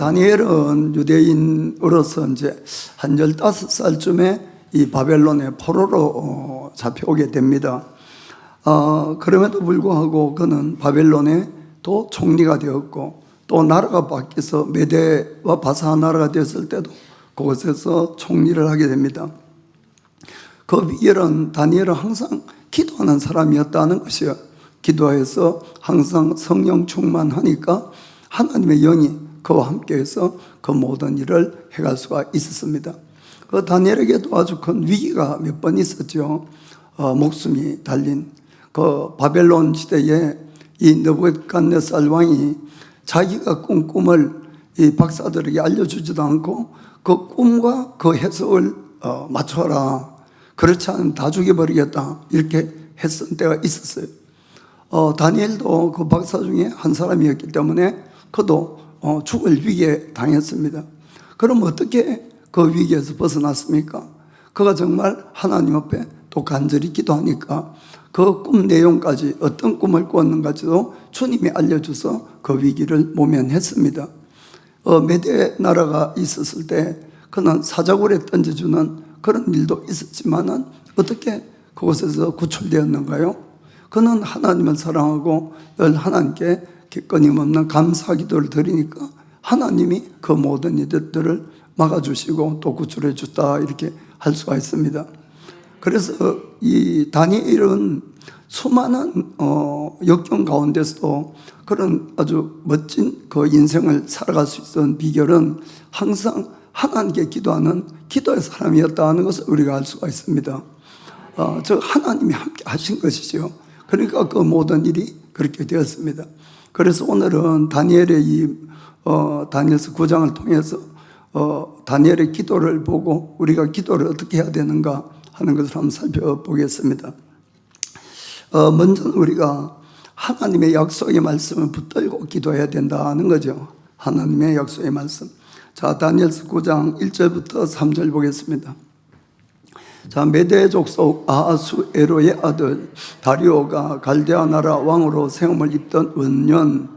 다니엘은 유대인으로서 이제 한 15살쯤에 이 바벨론의 포로로 잡혀오게 됩니다. 그럼에도 불구하고 그는 바벨론의 또 총리가 되었고, 또 나라가 바뀌어서 메대와 바사 나라가 되었을 때도 그곳에서 총리를 하게 됩니다. 그 비결은 다니엘은 항상 기도하는 사람이었다는 것이요, 기도해서 항상 성령 충만하니까 하나님의 영이 그와 함께해서 그 모든 일을 해갈 수가 있었습니다. 그 다니엘에게도 아주 큰 위기가 몇 번 있었죠. 목숨이 달린 그 바벨론 시대에 이 느부갓네살 왕이 자기가 꾼 꿈을 이 박사들에게 알려주지도 않고 그 꿈과 그 해석을 맞춰라, 그렇지 않으면 다 죽여버리겠다, 이렇게 했던 때가 있었어요. 다니엘도 그 박사 중에 한 사람이었기 때문에 그도 죽을 위기에 당했습니다. 그럼 어떻게 그 위기에서 벗어났습니까? 그가 정말 하나님 앞에 또 간절히 기도하니까 그 꿈 내용까지, 어떤 꿈을 꾸었는가지도 주님이 알려줘서 그 위기를 모면했습니다. 메대 나라가 있었을 때 그는 사자굴에 던져주는 그런 일도 있었지만은 어떻게 그곳에서 구출되었는가요? 그는 하나님을 사랑하고 늘 하나님께 끊임없는 감사 기도를 드리니까 하나님이 그 모든 일들을 막아주시고 또 구출해 줬다, 이렇게 할 수가 있습니다. 그래서 이 다니엘은 수많은 역경 가운데서도 그런 아주 멋진 그 인생을 살아갈 수 있었던 비결은 항상 하나님께 기도하는 기도의 사람이었다는 것을 우리가 알 수가 있습니다. 저 하나님이 함께 하신 것이죠. 그러니까 그 모든 일이 그렇게 되었습니다. 그래서 오늘은 다니엘의 다니엘서 9장을 통해서 다니엘의 기도를 보고 우리가 기도를 어떻게 해야 되는가 하는 것을 한번 살펴보겠습니다. 먼저 우리가 하나님의 약속의 말씀을 붙들고 기도해야 된다는 거죠. 하나님의 약속의 말씀. 자, 다니엘서 9장 1절부터 3절 보겠습니다. 자, 메대 족속 아하수에로의 아들 다리오가 갈대아 나라 왕으로 세움을 입던 원년,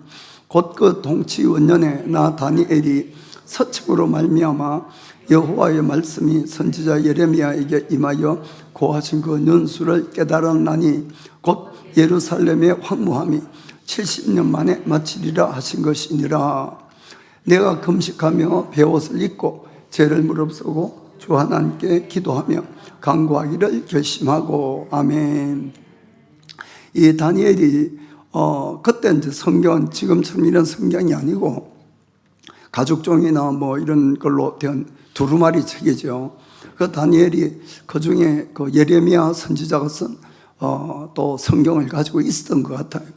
곧 그 통치 원년에 나 다니엘이 서측으로 말미암아 여호와의 말씀이 선지자 예레미야에게 임하여 고하신 그 연수를 깨달았나니 곧 예루살렘의 황무함이 70년 만에 마치리라 하신 것이니라. 내가 금식하며 베옷을 입고 죄를 무릅쓰고 주 하나님께 기도하며 간구하기를 결심하고. 아멘. 이 다니엘이 그때 이제 성경은 지금처럼 이런 성경이 아니고 가죽종이나 뭐 이런 걸로 된 두루마리 책이죠. 그 다니엘이 그 중에 그 예레미야 선지자가 쓴 또 성경을 가지고 있었던 것 같아요.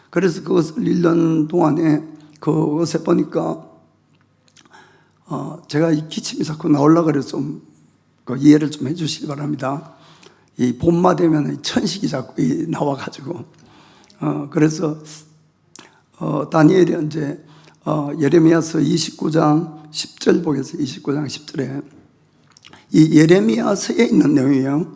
그래서 그것을 읽는 동안에 그것에 보니까 제가 이 기침이 자꾸 나오려고 그래서 좀 그 이해를 좀 해주시기 바랍니다. 이 봄마 되면 천식이 자꾸 나와가지고 그래서 다니엘이 이제 예레미야서 29장 10절 보겠어요. 29장 10절에 이 예레미야서에 있는 내용이에요.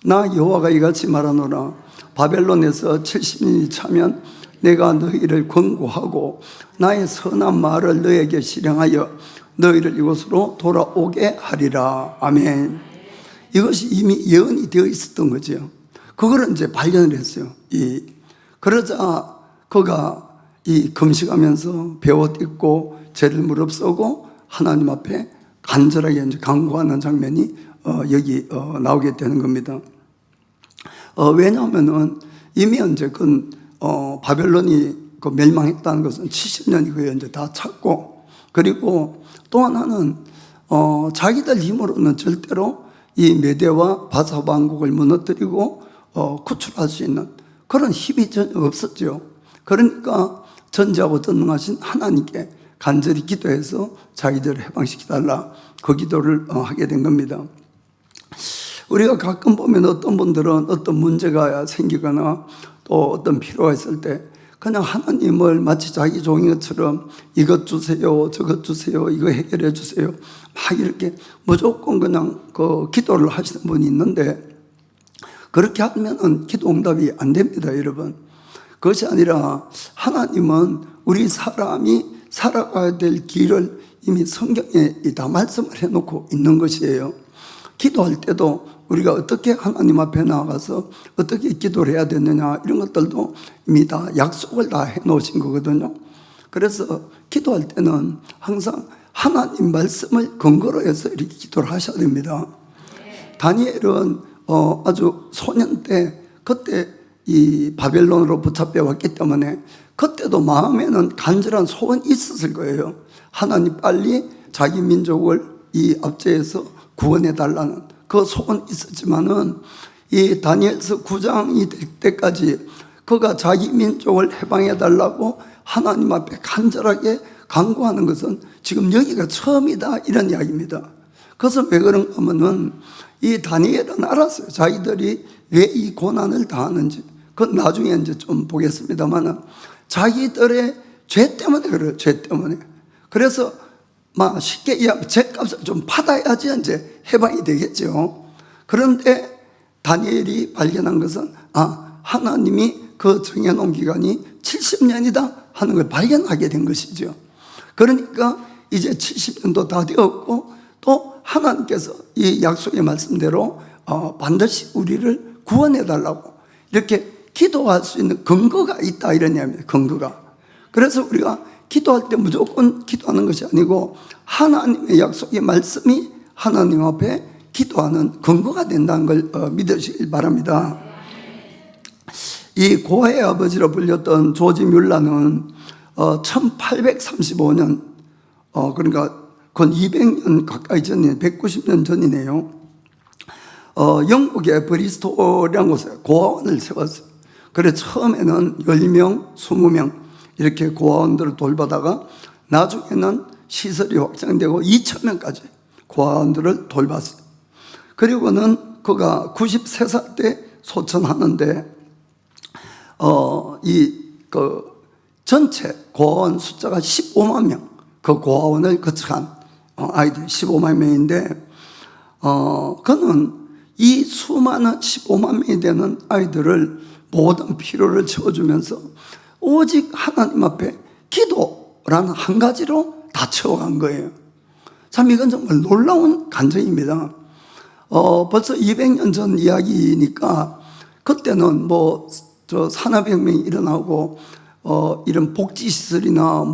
나 여호와가 이같이 말하노라. 바벨론에서 70년이 차면 내가 너희를 권고하고 나의 선한 말을 너에게 실행하여 너희를 이곳으로 돌아오게 하리라. 아멘. 이것이 이미 예언이 되어 있었던 거죠. 그거를 이제 발견을 했어요. 그러자 그가 금식하면서 베옷 입고 죄를 무릅쓰고 하나님 앞에 간절하게 이제 간구하는 장면이 여기 나오게 되는 겁니다. 왜냐하면은 이미 이제 바벨론이 멸망했다는 것은 70년이 거의 이제 다 찼고, 그리고 또 하나는 자기들 힘으로는 절대로 이 메대와 바사 왕국을 무너뜨리고 구출할 수 있는 그런 힘이 전혀 없었죠. 그러니까 전지하고 전능하신 하나님께 간절히 기도해서 자기들을 해방시켜달라, 그 기도를 하게 된 겁니다. 우리가 가끔 보면 어떤 분들은 어떤 문제가 생기거나 또 어떤 필요가 있을 때 그냥 하나님을 마치 자기 종인 것처럼 이것 주세요, 저것 주세요, 이거 해결해 주세요, 막 이렇게 무조건 그냥 기도를 하시는 분이 있는데, 그렇게 하면은 기도 응답이 안 됩니다, 여러분. 그것이 아니라 하나님은 우리 사람이 살아가야 될 길을 이미 성경에 다 말씀을 해놓고 있는 것이에요. 기도할 때도 우리가 어떻게 하나님 앞에 나아가서 어떻게 기도를 해야 되느냐 이런 것들도 이미 다 약속을 다 해놓으신 거거든요. 그래서 기도할 때는 항상 하나님 말씀을 근거로 해서 이렇게 기도를 하셔야 됩니다. 다니엘은 아주 소년 때 그때 이 바벨론으로 붙잡혀 왔기 때문에 그때도 마음에는 간절한 소원이 있었을 거예요. 하나님 빨리 자기 민족을 이 압제에서 구원해 달라는 그 소원이 있었지만은 이 다니엘서 9장이 될 때까지 그가 자기 민족을 해방해 달라고 하나님 앞에 간절하게 간구하는 것은 지금 여기가 처음이다 이런 이야기입니다. 그래서 왜 그런가 하면은 이 다니엘은 알았어요. 자기들이 왜 이 고난을 당하는지. 그건 나중에 이제 좀 보겠습니다만은 자기들의 죄 때문에 그래요. 죄 때문에. 그래서 막 쉽게 이야기하면 죄값을 좀 받아야지 이제 해방이 되겠죠. 그런데 다니엘이 발견한 것은 하나님이 그 정해놓은 기간이 70년이다 하는 걸 발견하게 된 것이죠. 그러니까 이제 70년도 다 되었고 또 하나님께서 이 약속의 말씀대로 반드시 우리를 구원해 달라고 이렇게 기도할 수 있는 근거가 있다 이런 이야기입니다. 근거가. 그래서 우리가 기도할 때 무조건 기도하는 것이 아니고 하나님의 약속의 말씀이 하나님 앞에 기도하는 근거가 된다는 걸 믿으시길 바랍니다. 이 고아의 아버지로 불렸던 조지 뮬러는 1835년 그러니까 건 200년 가까이 전이네 190년 전이네요. 영국의 브리스톨이라는 곳에 고아원을 세웠어요. 그래 처음에는 10명, 20명 이렇게 고아원들을 돌보다가 나중에는 시설이 확장되고 2,000명까지 고아원들을 돌봤어요. 그리고는 그가 93살 때 소천하는데 전체 고아원 숫자가 15만 명, 그 고아원을 거쳐간 아이들 15만 명인데 그는 이 수많은 15만 명이 되는 아이들을 모든 필요를 채워주면서 오직 하나님 앞에 기도라는 한 가지로 다 채워간 거예요. 참 이건 정말 놀라운 간증입니다. 벌써 200년 전 이야기니까 그때는 산업혁명이 일어나고 이런 복지시설이나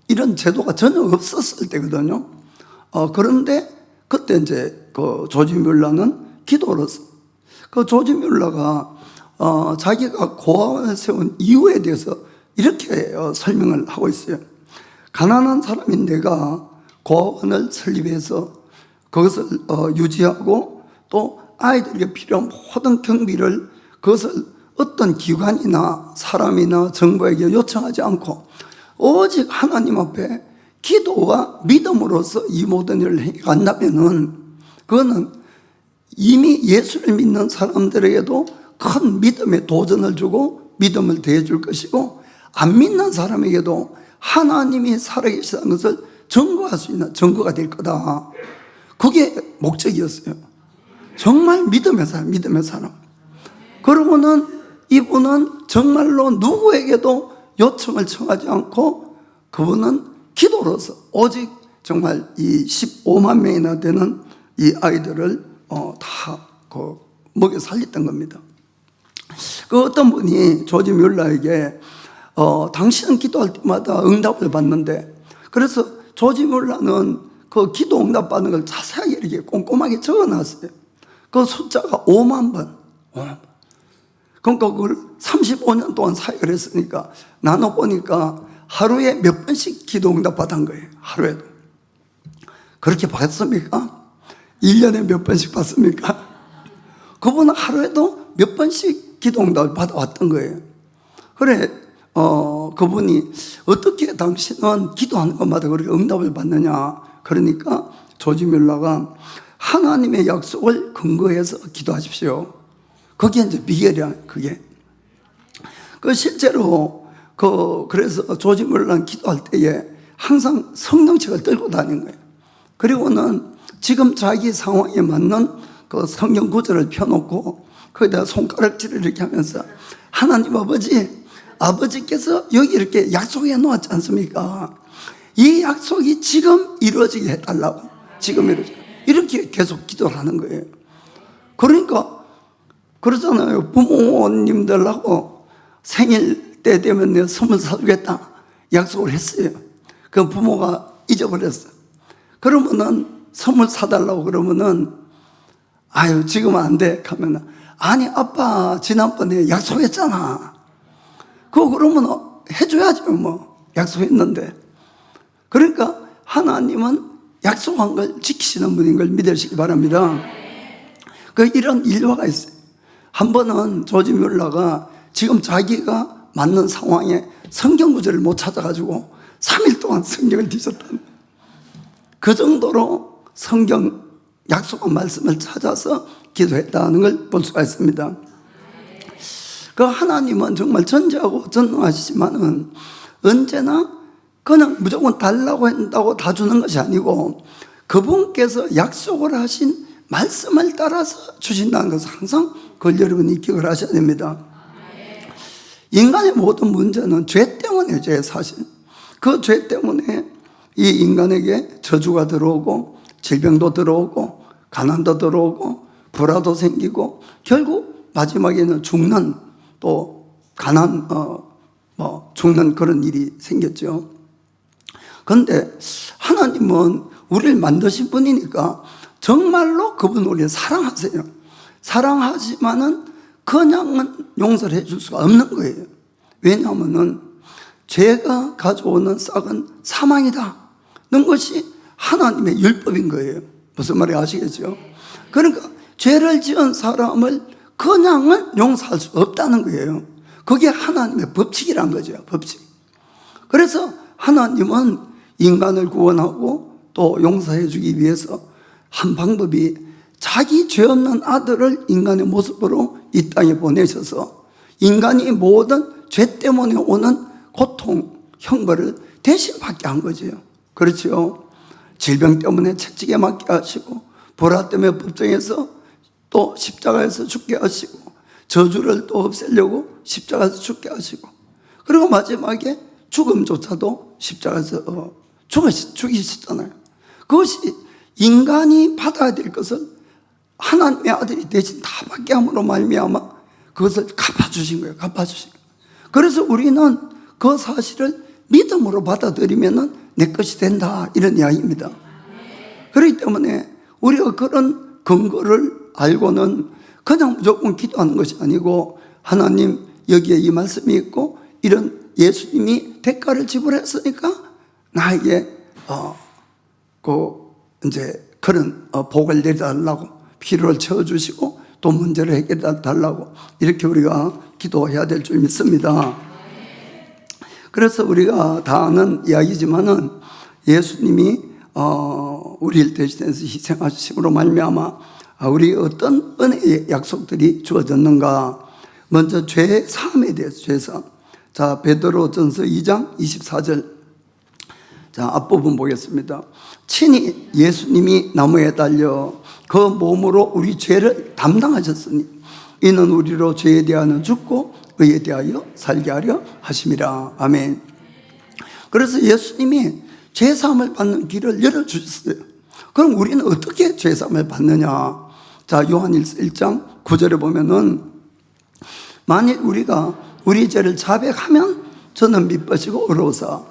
이런 제도가 전혀 없었을 때거든요. 그런데 그때 이제 그 조지 뮬러는 기도로서 그 조지 뮬러가 자기가 고아원을 세운 이유에 대해서 이렇게 설명을 하고 있어요. 가난한 사람인 내가 고아원을 설립해서 그것을 유지하고 또 아이들에게 필요한 모든 경비를 그것을 어떤 기관이나 사람이나 정부에게 요청하지 않고 오직 하나님 앞에 기도와 믿음으로써 이 모든 일을 해간다면은 그거는 이미 예수를 믿는 사람들에게도 큰 믿음의 도전을 주고 믿음을 더해줄 것이고 안 믿는 사람에게도 하나님이 살아계시다는 것을 증거할 수 있는 증거가 될 거다. 그게 목적이었어요. 정말 믿음의 사람. 그러고는 이분은 정말로 누구에게도 요청을 청하지 않고 그분은 기도로서 오직 정말 이 15만 명이나 되는 이 아이들을 다 먹여 살렸던 겁니다. 그 어떤 분이 조지 뮬러에게 당신은 기도할 때마다 응답을 받는데 그래서 조지 뮬러는 그 기도 응답 받는 걸 자세하게 이렇게 꼼꼼하게 적어놨어요. 그 숫자가 5만 번. 그러니까 그걸 35년 동안 사역을 했으니까 나눠보니까 하루에 몇 번씩 기도 응답 받은 거예요. 하루에도. 그렇게 받습니까? 1년에 몇 번씩 받습니까? 그분은 하루에도 몇 번씩 기도 응답을 받아왔던 거예요. 그래, 그분이 어떻게 당신은 기도하는 것마다 그렇게 응답을 받느냐. 그러니까 조지 뮬러가 하나님의 약속을 근거해서 기도하십시오. 그게 이제 비결이야, 그게. 실제로, 그래서 조지 뮬러는 기도할 때에 항상 성경책을 들고 다니는 거예요. 그리고는 지금 자기 상황에 맞는 그 성경 구절을 펴놓고 거기다가 손가락질을 이렇게 하면서 하나님 아버지께서 여기 이렇게 약속해 놓았지 않습니까? 이 약속이 지금 이루어지게 해달라고. 지금 이렇게 계속 기도를 하는 거예요. 그러니까 그러잖아요. 부모님들하고 생일 때 되면 내가 선물 사주겠다 약속을 했어요. 그 부모가 잊어버렸어요. 그러면은 선물 사달라고 그러면은 아유 지금은 안 돼 하면은 아니 아빠 지난번에 약속했잖아. 그거 그러면 해줘야죠. 뭐 약속했는데. 그러니까 하나님은 약속한 걸 지키시는 분인 걸 믿으시기 바랍니다. 그 이런 일화가 있어요. 한 번은 조지 뮬러가 지금 자기가 맞는 상황에 성경 구절을 못 찾아가지고 3일 동안 성경을 뒤졌다는, 그 정도로 성경 약속한 말씀을 찾아서 기도했다는 걸 볼 수가 있습니다. 그 하나님은 정말 전지하고 전능하시지만은 언제나 그냥 무조건 달라고 한다고 다 주는 것이 아니고 그분께서 약속을 하신 말씀을 따라서 주신다는 것을 항상 그걸 여러분이 기억을 하셔야 됩니다. 인간의 모든 문제는 죄 때문에 죄 사실. 그 죄 때문에 이 인간에게 저주가 들어오고 질병도 들어오고 가난도 들어오고 불화도 생기고 결국 마지막에는 죽는, 또 가난 죽는 그런 일이 생겼죠. 그런데 하나님은 우리를 만드신 분이니까 정말로 그분 우리를 사랑하세요. 사랑하지만은 그냥은 용서를 해줄 수가 없는 거예요. 왜냐하면은 죄가 가져오는 싹은 사망이다 는 것이 하나님의 율법인 거예요. 무슨 말인지 아시겠죠? 그러니까 죄를 지은 사람을 그냥은 용서할 수 없다는 거예요. 그게 하나님의 법칙이란 거죠. 법칙. 그래서 하나님은 인간을 구원하고 또 용서해 주기 위해서 한 방법이 자기 죄 없는 아들을 인간의 모습으로 이 땅에 보내셔서 인간이 모든 죄 때문에 오는 고통, 형벌을 대신 받게 한 거죠. 그렇죠? 질병 때문에 채찍에 맞게 하시고, 불화 때문에 법정에서 또 십자가에서 죽게 하시고, 저주를 또 없애려고 십자가에서 죽게 하시고, 그리고 마지막에 죽음조차도 십자가에서 죽이셨잖아요. 그것이 인간이 받아야 될 것을 하나님의 아들이 대신 다 받게 함으로 말미암아 그것을 갚아주신 거예요. 갚아주신 거예요. 그래서 우리는 그 사실을 믿음으로 받아들이면 내 것이 된다, 이런 이야기입니다. 그렇기 때문에 우리가 그런 근거를 알고는 그냥 무조건 기도하는 것이 아니고, 하나님 여기에 이 말씀이 있고 이런 예수님이 대가를 지불했으니까 나에게 이제 그런 복을 내려달라고, 필요를 채워주시고 또 문제를 해결해 달라고, 이렇게 우리가 기도해야 될 줄 믿습니다. 그래서 우리가 다 아는 이야기지만은 예수님이 우리를 대신해서 희생하심으로 말미암아 우리 어떤 은혜의 약속들이 주어졌는가. 먼저 죄 사함에 대해서 죄 사함. 자, 베드로전서 2장 24절. 자, 앞부분 보겠습니다. 친히 예수님이 나무에 달려 그 몸으로 우리 죄를 담당하셨으니 이는 우리로 죄에 대하여 죽고 의에 대하여 살게 하려 하심이라. 아멘. 그래서 예수님이 죄사함을 받는 길을 열어주셨어요. 그럼 우리는 어떻게 죄사함을 받느냐. 자, 요한일서 1장 9절에 보면은 만일 우리가 우리 죄를 자백하면 저는 미쁘시고 의로우사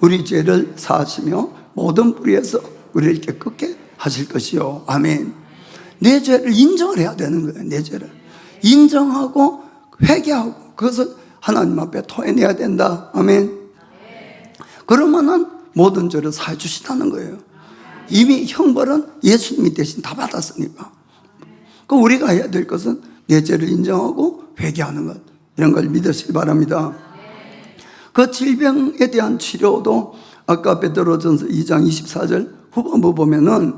우리 죄를 사하시며 모든 불의에서 우리를 깨끗게 하실 것이요. 아멘. 내 죄를 인정을 해야 되는 거예요. 내 죄를 인정하고 회개하고 그것을 하나님 앞에 토해내야 된다. 아멘. 그러면은 모든 죄를 사해 주시다는 거예요. 이미 형벌은 예수님이 대신 다 받았으니까. 그 우리가 해야 될 것은 내 죄를 인정하고 회개하는 것, 이런 걸 믿으시기 바랍니다. 그 질병에 대한 치료도 아까 베드로전서 2장 24절 후반부 보면은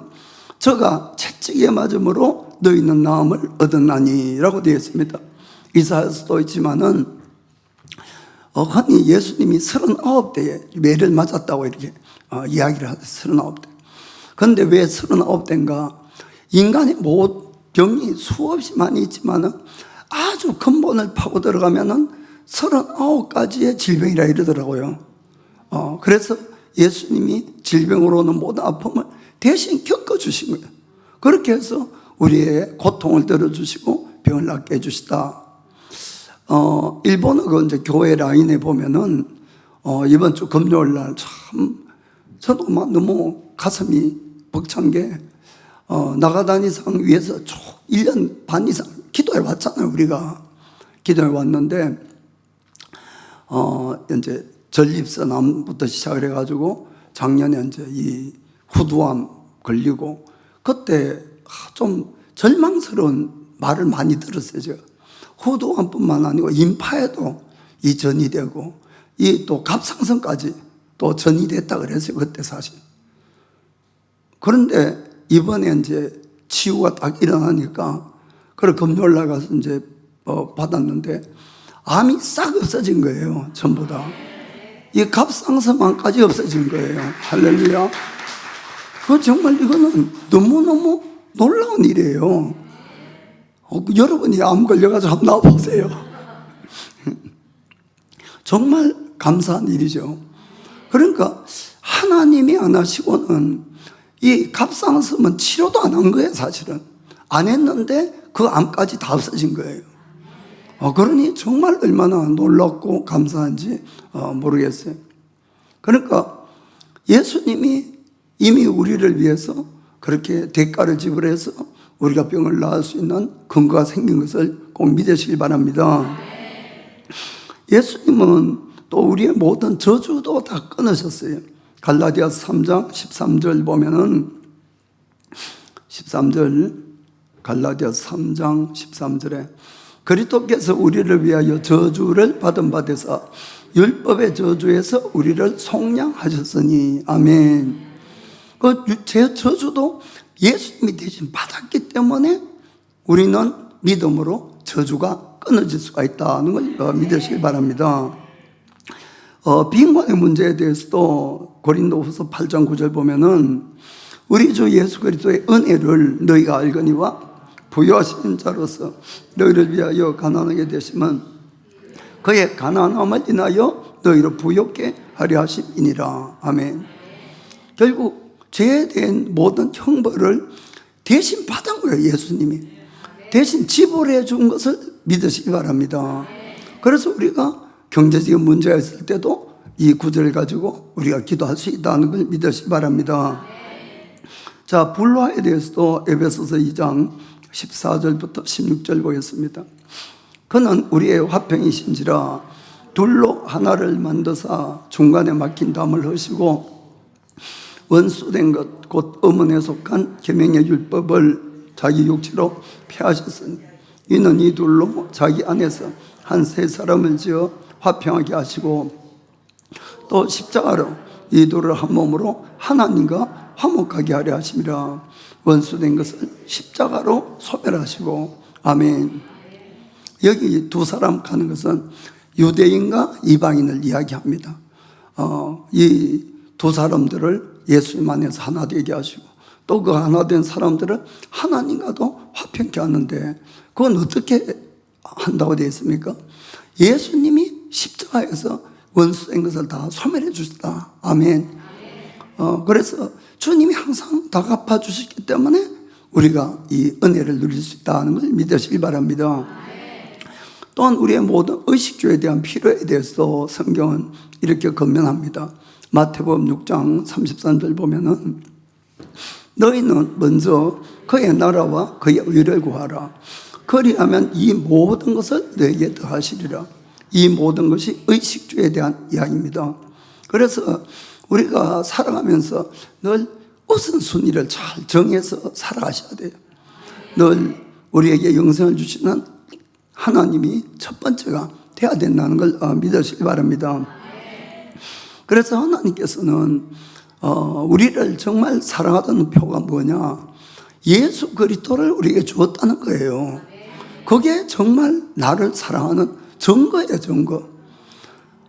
저가 채찍에 맞음으로 너희는 나음을 얻었나니라고 되어 있습니다. 이사야서도 있지만은 흔히 예수님이 39대에 매를 맞았다고 이렇게 이야기를 하죠. 39대. 그런데 왜 39대인가? 인간의 병이 수없이 많이 있지만은 아주 근본을 파고 들어가면은 39가지의 질병이라 이러더라고요. 그래서 예수님이 질병으로 오는 모든 아픔을 대신 겪어주신 거예요. 그렇게 해서 우리의 고통을 들어주시고 병을 낫게 해주시다. 일본어 그 이제 교회 라인에 보면은 이번 주 금요일 날 참 저도 막 너무 가슴이 벅찬 게 나가다니상 위해서 쭉 1년 반 이상 기도해 왔잖아요. 우리가 기도해 왔는데 이제 전립선암부터 시작을 해가지고 작년에 이제 이 후두암 걸리고 그때 좀 절망스러운 말을 많이 들었어요. 제가 후두암뿐만 아니고 인파에도 이 전이 되고 이 또 갑상선까지 또 전이 됐다 그랬어요. 그때 사실. 그런데 이번에 이제 치유가 딱 일어나니까 그래 금요일 날 가서 이제 받았는데 암이 싹 없어진 거예요. 전부 다. 이 갑상선암까지 없어진 거예요. 할렐루야. 그 정말 이거는 너무너무 놀라운 일이에요. 여러분이 암 걸려가지고 한번 나와보세요. 정말 감사한 일이죠. 그러니까 하나님이 안 하시고는 이 갑상선은 치료도 안 한 거예요. 사실은 안 했는데 그 암까지 다 없어진 거예요. 그러니 정말 얼마나 놀랍고 감사한지 모르겠어요. 그러니까 예수님이 이미 우리를 위해서 그렇게 대가를 지불해서 우리가 병을 나을 수 있는 근거가 생긴 것을 꼭 믿으시기 바랍니다. 예수님은 또 우리의 모든 저주도 다 끊으셨어요. 갈라디아서 3장 13절 보면은 13절 갈라디아서 3장 13절에 그리스도께서 우리를 위하여 저주를 받은 바 되사 율법의 저주에서 우리를 속량하셨으니 아멘. 제 저주도 예수님이 대신 받았기 때문에 우리는 믿음으로 저주가 끊어질 수가 있다는 걸 믿으시기 바랍니다. 빈곤의 문제에 대해서도 고린도후서 8장 9절 보면은 우리 주 예수 그리스도의 은혜를 너희가 알거니와 부요하신 자로서 너희를 위하여 가난하게 되심은 그의 가난함을 인하여 너희를 부요케 하려 하심이니라. 아멘. 결국 죄에 대한 모든 형벌을 대신 받은 거예요. 예수님이 대신 지불해 준 것을 믿으시기 바랍니다. 그래서 우리가 경제적인 문제가 있을 때도 이 구절을 가지고 우리가 기도할 수 있다는 걸 믿으시기 바랍니다. 자, 불화에 대해서도 에베소서 2장 14절부터 16절 보겠습니다. 그는 우리의 화평이신지라 둘로 하나를 만드사 중간에 막힌 담을 허시고 원수된 것 곧 음원에 속한 계명의 율법을 자기 육체로 폐하셨으니 이는 이 둘로 자기 안에서 한 세 사람을 지어 화평하게 하시고 또 십자가로 이 둘을 한 몸으로 하나님과 화목하게 하려 하심이라. 원수된 것을 십자가로 소멸하시고 아멘. 여기 두 사람 가는 것은 유대인과 이방인을 이야기합니다. 이 두 사람들을 예수님 안에서 하나 되게 하시고 또 그 하나 된 사람들을 하나님과도 화평케 하는데 그건 어떻게 한다고 되어 있습니까? 예수님이 십자가에서 원수된 것을 다 소멸해 주셨다. 아멘. 그래서 주님이 항상 다 갚아주셨기 때문에 우리가 이 은혜를 누릴 수 있다는 걸 믿으시기 바랍니다. 또한 우리의 모든 의식주에 대한 필요에 대해서 성경은 이렇게 권면합니다. 마태복음 6장 33절 보면은 너희는 먼저 그의 나라와 그의 의를 구하라. 그리하면 이 모든 것을 너희에게 더하시리라. 이 모든 것이 의식주에 대한 이야기입니다. 그래서 우리가 살아가면서 늘 우선순위를 잘 정해서 살아가셔야 돼요. 늘 우리에게 영생을 주시는 하나님이 첫 번째가 돼야 된다는 걸 믿으시기 바랍니다. 그래서 하나님께서는 우리를 정말 사랑하던 표가 뭐냐? 예수 그리스도를 우리에게 주었다는 거예요. 그게 정말 나를 사랑하는 증거예요, 증거.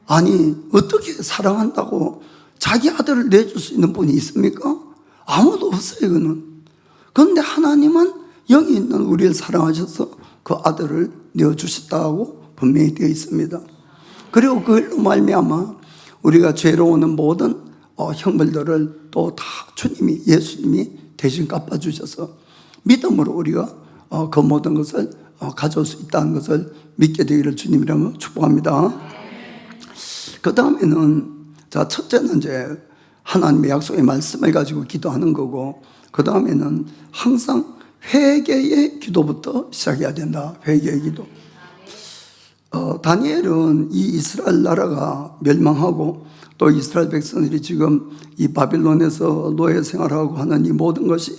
아니, 어떻게 사랑한다고 자기 아들을 내줄 수 있는 분이 있습니까? 아무도 없어요, 이거는. 그런데 하나님은 여기 있는 우리를 사랑하셔서 그 아들을 내어주셨다고 분명히 되어 있습니다. 그리고 그걸로 말미암아 우리가 죄로 오는 모든 형벌들을 또 다 주님이, 예수님이 대신 갚아주셔서 믿음으로 우리가 그 모든 것을 가져올 수 있다는 것을 믿게 되기를 주님이라고 축복합니다. 그 다음에는, 자, 첫째는 이제 하나님의 약속의 말씀을 가지고 기도하는 거고, 그 다음에는 항상 회개의 기도부터 시작해야 된다. 회개의 기도. 다니엘은 이 이스라엘 나라가 멸망하고 또 이스라엘 백성들이 지금 이 바빌론에서 노예 생활하고 하는 이 모든 것이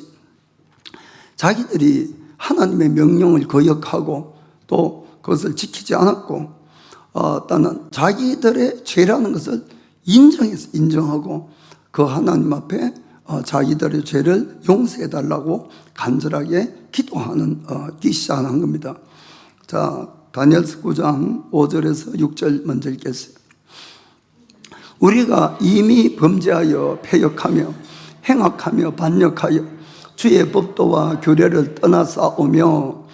자기들이 하나님의 명령을 거역하고 또 그것을 지키지 않았고, 또는 자기들의 죄라는 것을 인정하고 그 하나님 앞에 자기들의 죄를 용서해달라고 간절하게 기도하는 시작한 겁니다. 자, 다니엘서 9장 5절에서 6절 먼저 읽겠어요. 우리가 이미 범죄하여 패역하며 행악하며 반역하여 주의 법도와 규례를 떠나싸오며,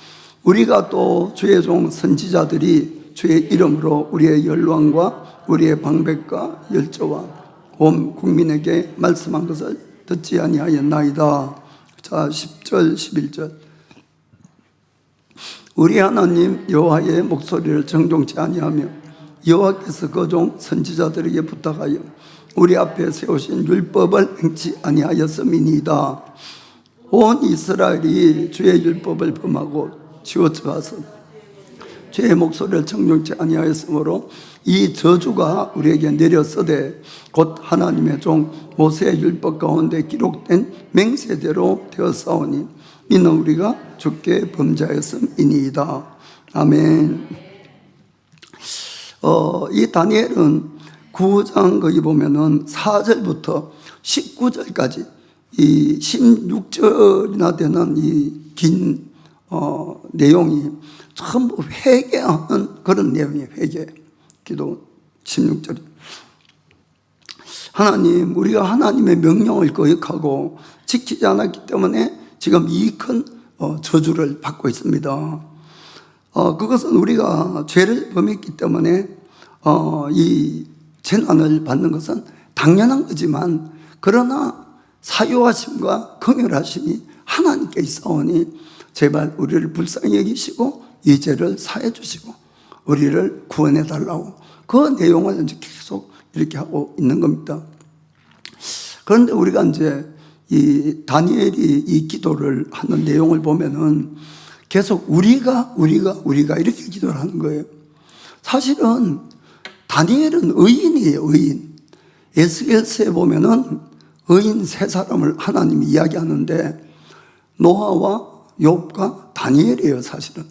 우리가 또 주의 종 선지자들이 주의 이름으로 우리의 열왕과 우리의 방백과 열조와 온 국민에게 말씀한 것을 듣지 아니하였나이다. 자, 10절 11절. 우리 하나님 여호와의 목소리를 정종치 아니하며 여호와께서 그 종 선지자들에게 부탁하여 우리 앞에 세우신 율법을 행치 아니하였음이니이다. 온 이스라엘이 주의 율법을 범하고 치우쳐가서 주의 목소리를 정종치 아니하였으므로 이 저주가 우리에게 내렸으되 곧 하나님의 종 모세의 율법 가운데 기록된 맹세대로 되었사오니 이는 우리가 주께 범죄하였음이니이다. 아멘. 이 다니엘은 9장 거기 보면은 4절부터 19절까지 이 16절이나 되는 이 긴 내용이 전부 회개하는 그런 내용이에요. 회개 기도 16절. 하나님, 우리가 하나님의 명령을 거역하고 지키지 않았기 때문에 지금 이 큰 저주를 받고 있습니다. 그것은 우리가 죄를 범했기 때문에 이 재난을 받는 것은 당연한 거지만, 그러나 사유하심과 긍휼하심이 하나님께 있사오니 제발 우리를 불쌍히 여기시고 이 죄를 사해 주시고 우리를 구원해 달라고, 그 내용을 이제 계속 이렇게 하고 있는 겁니다. 그런데 우리가 이제 이 다니엘이 이 기도를 하는 내용을 보면은 계속 우리가 이렇게 기도를 하는 거예요. 사실은 다니엘은 의인이에요. 의인. 에스겔서에 보면은 의인 세 사람을 하나님이 이야기하는데 노아와 욥과 다니엘이에요. 사실은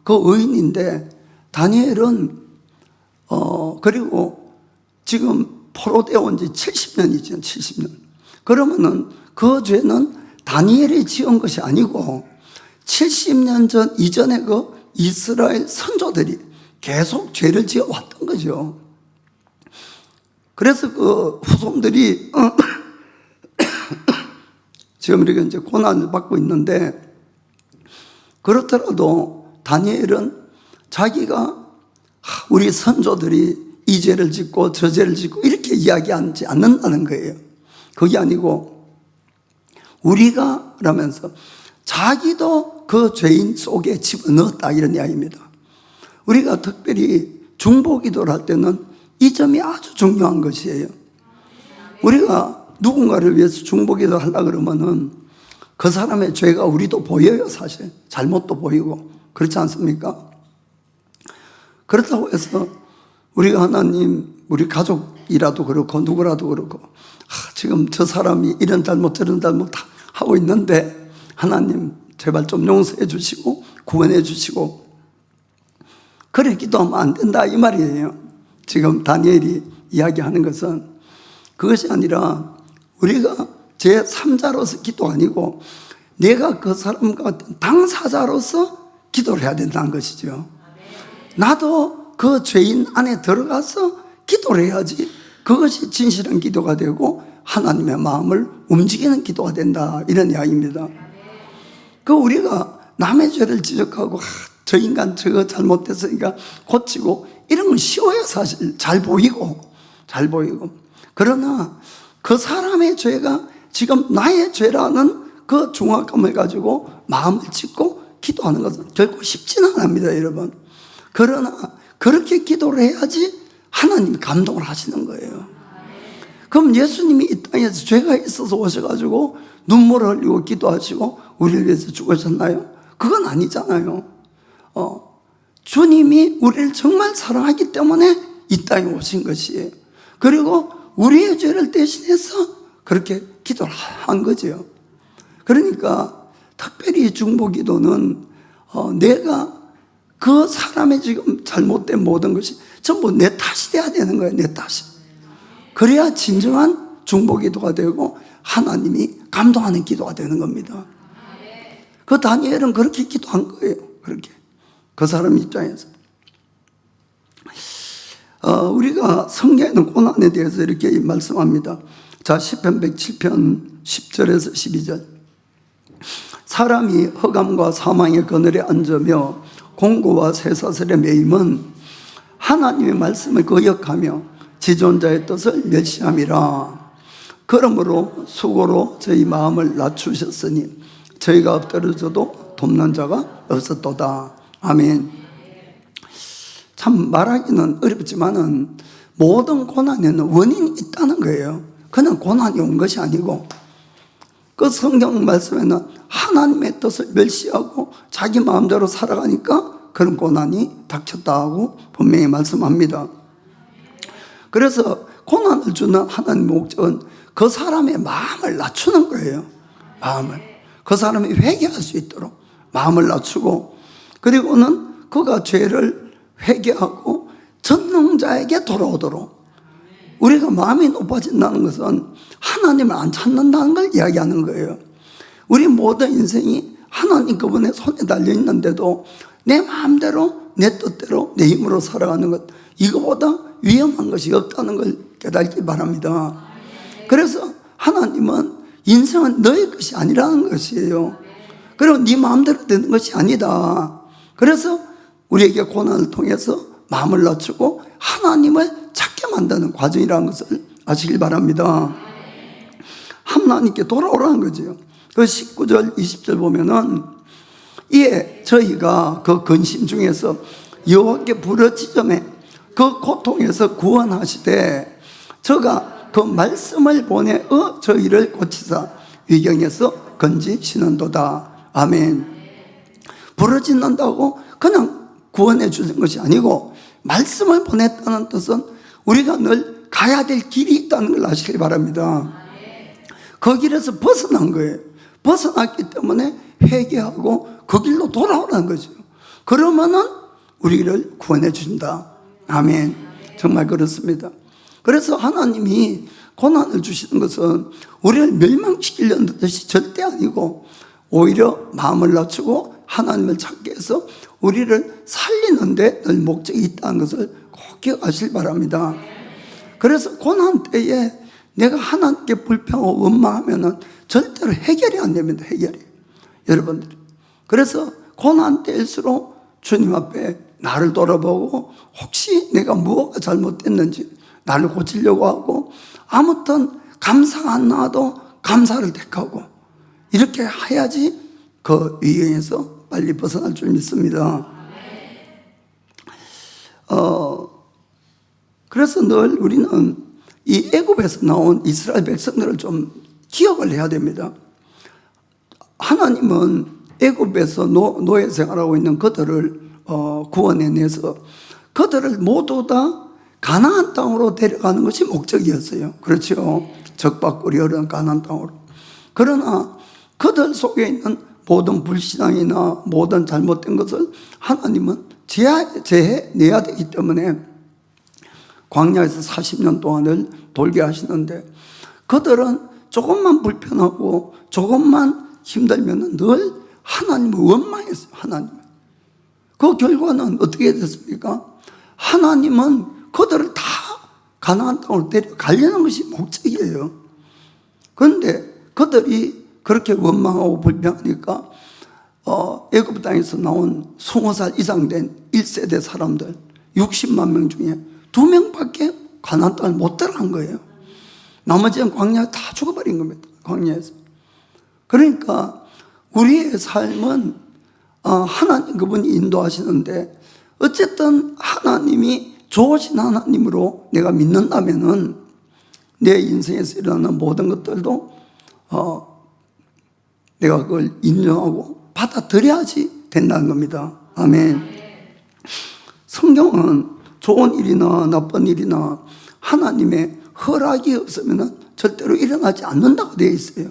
그 의인인데, 다니엘은 그리고 지금 포로되어 온 지 70년이죠. 70년. 그러면은 그 죄는 다니엘이 지은 것이 아니고 70년 전 이전에 그 이스라엘 선조들이 계속 죄를 지어 왔던 거죠. 그래서 그 후손들이 지금 이렇게 이제 고난을 받고 있는데, 그렇더라도 다니엘은 자기가 우리 선조들이 이 죄를 짓고 저 죄를 짓고 이렇게 이야기하지 않는다는 거예요. 그게 아니고 우리가 라면서 자기도 그 죄인 속에 집어넣었다, 이런 이야기입니다. 우리가 특별히 중보기도를 할 때는 이 점이 아주 중요한 것이에요. 우리가 누군가를 위해서 중보기도를 하려고 그러면은 그 사람의 죄가 우리도 보여요. 사실 잘못도 보이고, 그렇지 않습니까? 그렇다고 해서 우리가 하나님, 우리 가족이라도 그렇고 누구라도 그렇고 지금 저 사람이 이런 잘못 저런 잘못 다 하고 있는데 하나님 제발 좀 용서해 주시고 구원해 주시고, 그래 기도하면 안 된다, 이 말이에요. 지금 다니엘이 이야기하는 것은 그것이 아니라 우리가 제3자로서 기도 아니고 내가 그 사람과 같은 당사자로서 기도를 해야 된다는 것이죠. 나도 그 죄인 안에 들어가서 기도를 해야지 그것이 진실한 기도가 되고 하나님의 마음을 움직이는 기도가 된다, 이런 이야기입니다. 그 우리가 남의 죄를 지적하고 저 인간 저거 잘못됐으니까 고치고 이런 건 쉬워요. 사실 잘 보이고. 그러나 그 사람의 죄가 지금 나의 죄라는 그 중압감을 가지고 마음을 찢고 기도하는 것은 결코 쉽지는 않습니다, 여러분. 그러나 그렇게 기도를 해야지 하나님이 감동을 하시는 거예요. 그럼 예수님이 이 땅에서 죄가 있어서 오셔가지고 눈물을 흘리고 기도하시고 우리를 위해서 죽으셨나요? 그건 아니잖아요. 주님이 우리를 정말 사랑하기 때문에 이 땅에 오신 것이에요. 그리고 우리의 죄를 대신해서 그렇게 기도를 한 거죠. 그러니까 특별히 중보기도는 내가 그 사람의 지금 잘못된 모든 것이 전부 내 탓이 돼야 되는 거예요. 내 탓이. 그래야 진정한 중보기도가 되고 하나님이 감동하는 기도가 되는 겁니다. 그 다니엘은 그렇게 기도한 거예요. 그렇게 그 사람 입장에서. 우리가 성경에는 고난에 대해서 이렇게 말씀합니다. 자, 시편 107편 10절에서 12절. 사람이 흑암과 사망의 그늘에 앉으며 공고와 쇠사슬에 매임은 하나님의 말씀을 거역하며 지존자의 뜻을 멸시함이라. 그러므로 수고로 저희 마음을 낮추셨으니 저희가 엎드려져도 돕는 자가 없었도다. 아멘. 참 말하기는 어렵지만은 모든 고난에는 원인이 있다는 거예요. 그냥 고난이 온 것이 아니고 그 성경 말씀에는 하나님의 뜻을 멸시하고 자기 마음대로 살아가니까 그런 고난이 닥쳤다고 분명히 말씀합니다. 그래서 고난을 주는 하나님의 목적은 그 사람의 마음을 낮추는 거예요. 마음을. 그 사람이 회개할 수 있도록 마음을 낮추고, 그리고는 그가 죄를 회개하고 전능자에게 돌아오도록. 우리가 마음이 높아진다는 것은 하나님을 안 찾는다는 걸 이야기하는 거예요. 우리 모든 인생이 하나님 그분의 손에 달려 있는데도 내 마음대로 내 뜻대로 내 힘으로 살아가는 것, 이거보다 위험한 것이 없다는 걸 깨닫기 바랍니다. 그래서 하나님은 인생은 너의 것이 아니라는 것이에요. 그리고 네 마음대로 되는 것이 아니다. 그래서 우리에게 고난을 통해서 마음을 낮추고 하나님을 찾게 만드는 과정이라는 것을 아시길 바랍니다. 하나님께 돌아오라는 거죠. 그 19절 20절 보면은 이에 저희가 그 근심 중에서 여호와께 부르짖음에 그 고통에서 구원하시되 저가 그 말씀을 보내어 저희를 고치사 위경에서 건지시는도다. 아멘. 부르짖는다고 그냥 구원해 주는 것이 아니고 말씀을 보냈다는 뜻은 우리가 늘 가야 될 길이 있다는 걸 아시길 바랍니다. 그 길에서 벗어난 거예요. 벗어났기 때문에 회개하고 그 길로 돌아오라는 거죠. 그러면은 우리를 구원해 주신다. 아멘. 정말 그렇습니다. 그래서 하나님이 고난을 주시는 것은 우리를 멸망시키려는 뜻이 절대 아니고 오히려 마음을 낮추고 하나님을 찾게 해서 우리를 살리는데 늘 목적이 있다는 것을 꼭 기억하시길 바랍니다. 그래서 고난 때에 내가 하나님께 불평하고 원망하면은 절대로 해결이 안 됩니다. 해결이. 여러분들. 그래서 고난 때일수록 주님 앞에 나를 돌아보고 혹시 내가 무엇가 잘못됐는지 나를 고치려고 하고, 아무튼 감사가 안 나와도 감사를 택하고 이렇게 해야지 그 위경에서 빨리 벗어날 줄 믿습니다. 그래서 늘 우리는 이 애굽에서 나온 이스라엘 백성들을 좀 기억을 해야 됩니다. 하나님은 애굽에서 노예 생활하고 있는 그들을 구원해내서 그들을 모두 다 가나안 땅으로 데려가는 것이 목적이었어요. 그렇죠. 적박골이 어려운 가나안 땅으로. 그러나 그들 속에 있는 모든 불신앙이나 모든 잘못된 것을 하나님은 제해내야 되기 때문에 광야에서 40년 동안을 돌게 하시는데, 그들은 조금만 불편하고 조금만 힘들면 늘 하나님을 원망했어요. 하나님. 그 결과는 어떻게 됐습니까? 하나님은 그들을 다 가나안 땅으로 데려가려는 것이 목적이에요. 그런데 그들이 그렇게 원망하고 불평하니까 애굽 땅에서 나온 20살 이상 된 1세대 사람들 60만 명 중에 2명밖에 가나안 땅을 못 들어간 거예요. 나머지는 광야에 다 죽어버린 겁니다. 광야에서. 그러니까 우리의 삶은 하나님 그분이 인도하시는데, 어쨌든 하나님이 좋으신 하나님으로 내가 믿는다면은 내 인생에서 일어나는 모든 것들도 내가 그걸 인정하고 받아들여야지 된다는 겁니다. 아멘. 성경은 좋은 일이나 나쁜 일이나 하나님의 허락이 없으면 절대로 일어나지 않는다고 되어 있어요.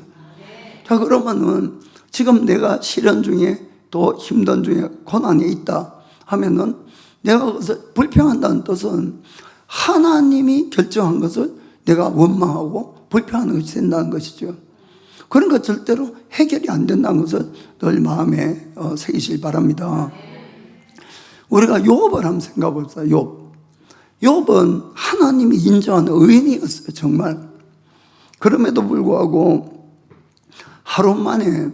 자, 그러면은 지금 내가 시련 중에 또 힘든 중에 고난에 있다 하면은 내가 그것을 불평한다는 뜻은 하나님이 결정한 것을 내가 원망하고 불평하는 것이 된다는 것이죠. 그러니까 절대로 해결이 안 된다는 것을 늘 마음에 새기시길 바랍니다. 우리가 욥을 한번 생각해 봅시다. 욥은 하나님이 인정하는 의인이었어요. 정말. 그럼에도 불구하고 하루 만에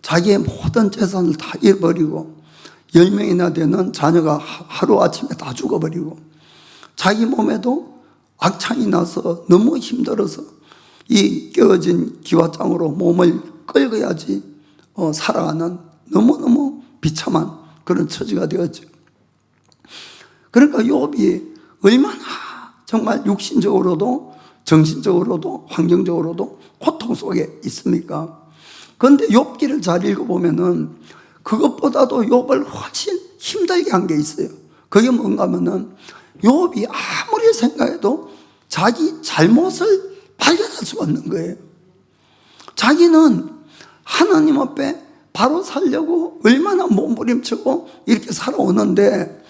자기의 모든 재산을 다 잃어버리고 10명이나 되는 자녀가 하루아침에 다 죽어버리고 자기 몸에도 악창이 나서 너무 힘들어서 이 깨어진 기와장으로 몸을 끌어야지 살아가는 너무너무 비참한 그런 처지가 되었죠. 그러니까 욥이 얼마나 정말 육신적으로도 정신적으로도 환경적으로도 고통 속에 있습니까? 그런데 욥기를 잘 읽어보면은 그것보다도 욥을 훨씬 힘들게 한 게 있어요. 그게 뭔가 하면은 욥이 아무리 생각해도 자기 잘못을 발견할 수가 없는 거예요. 자기는 하나님 앞에 바로 살려고 얼마나 몸부림치고 이렇게 살아오는데,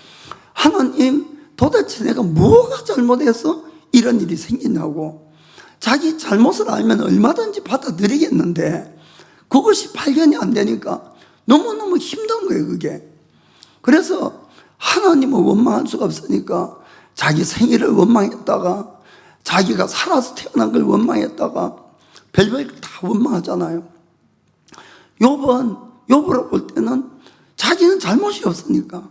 하나님 도대체 내가 뭐가 잘못해서 이런 일이 생기냐고. 자기 잘못을 알면 얼마든지 받아들이겠는데 그것이 발견이 안 되니까 너무너무 힘든 거예요, 그게. 그래서 하나님을 원망할 수가 없으니까 자기 생일을 원망했다가 자기가 살아서 태어난 걸 원망했다가 별별 다 원망하잖아요. 욥으로 볼 때는 자기는 잘못이 없으니까.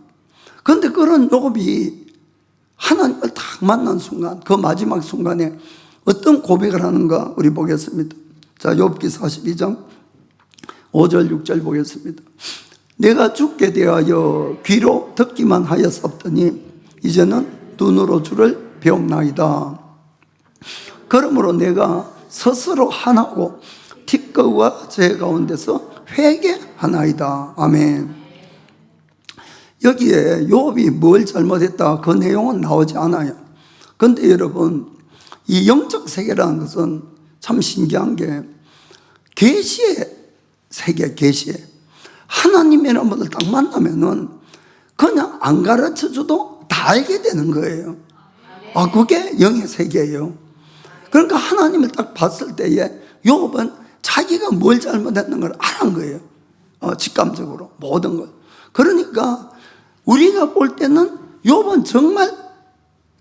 그런데 그런 욥이 하나님을 딱 만난 순간, 그 마지막 순간에 어떤 고백을 하는가 우리 보겠습니다. 자, 욥기 42장 5절 6절 보겠습니다. 내가 죽게 대하여 귀로 듣기만 하였었더니 이제는 눈으로 주를 배움나이다. 그러므로 내가 스스로 하나고 티끌과 제 가운데서 회개하나이다. 아멘. 여기에 욥이 뭘 잘못했다 그 내용은 나오지 않아요. 그런데 여러분, 이 영적 세계라는 것은 참 신기한 게 계시의 세계, 계시에 하나님이라는 분을 딱 만나면은 그냥 안 가르쳐줘도 다 알게 되는 거예요. 그게 영의 세계예요. 그러니까 하나님을 딱 봤을 때에 욥은 자기가 뭘 잘못했는 걸 알은 거예요. 직감적으로 모든 걸. 그러니까 우리가 볼 때는 욥은 정말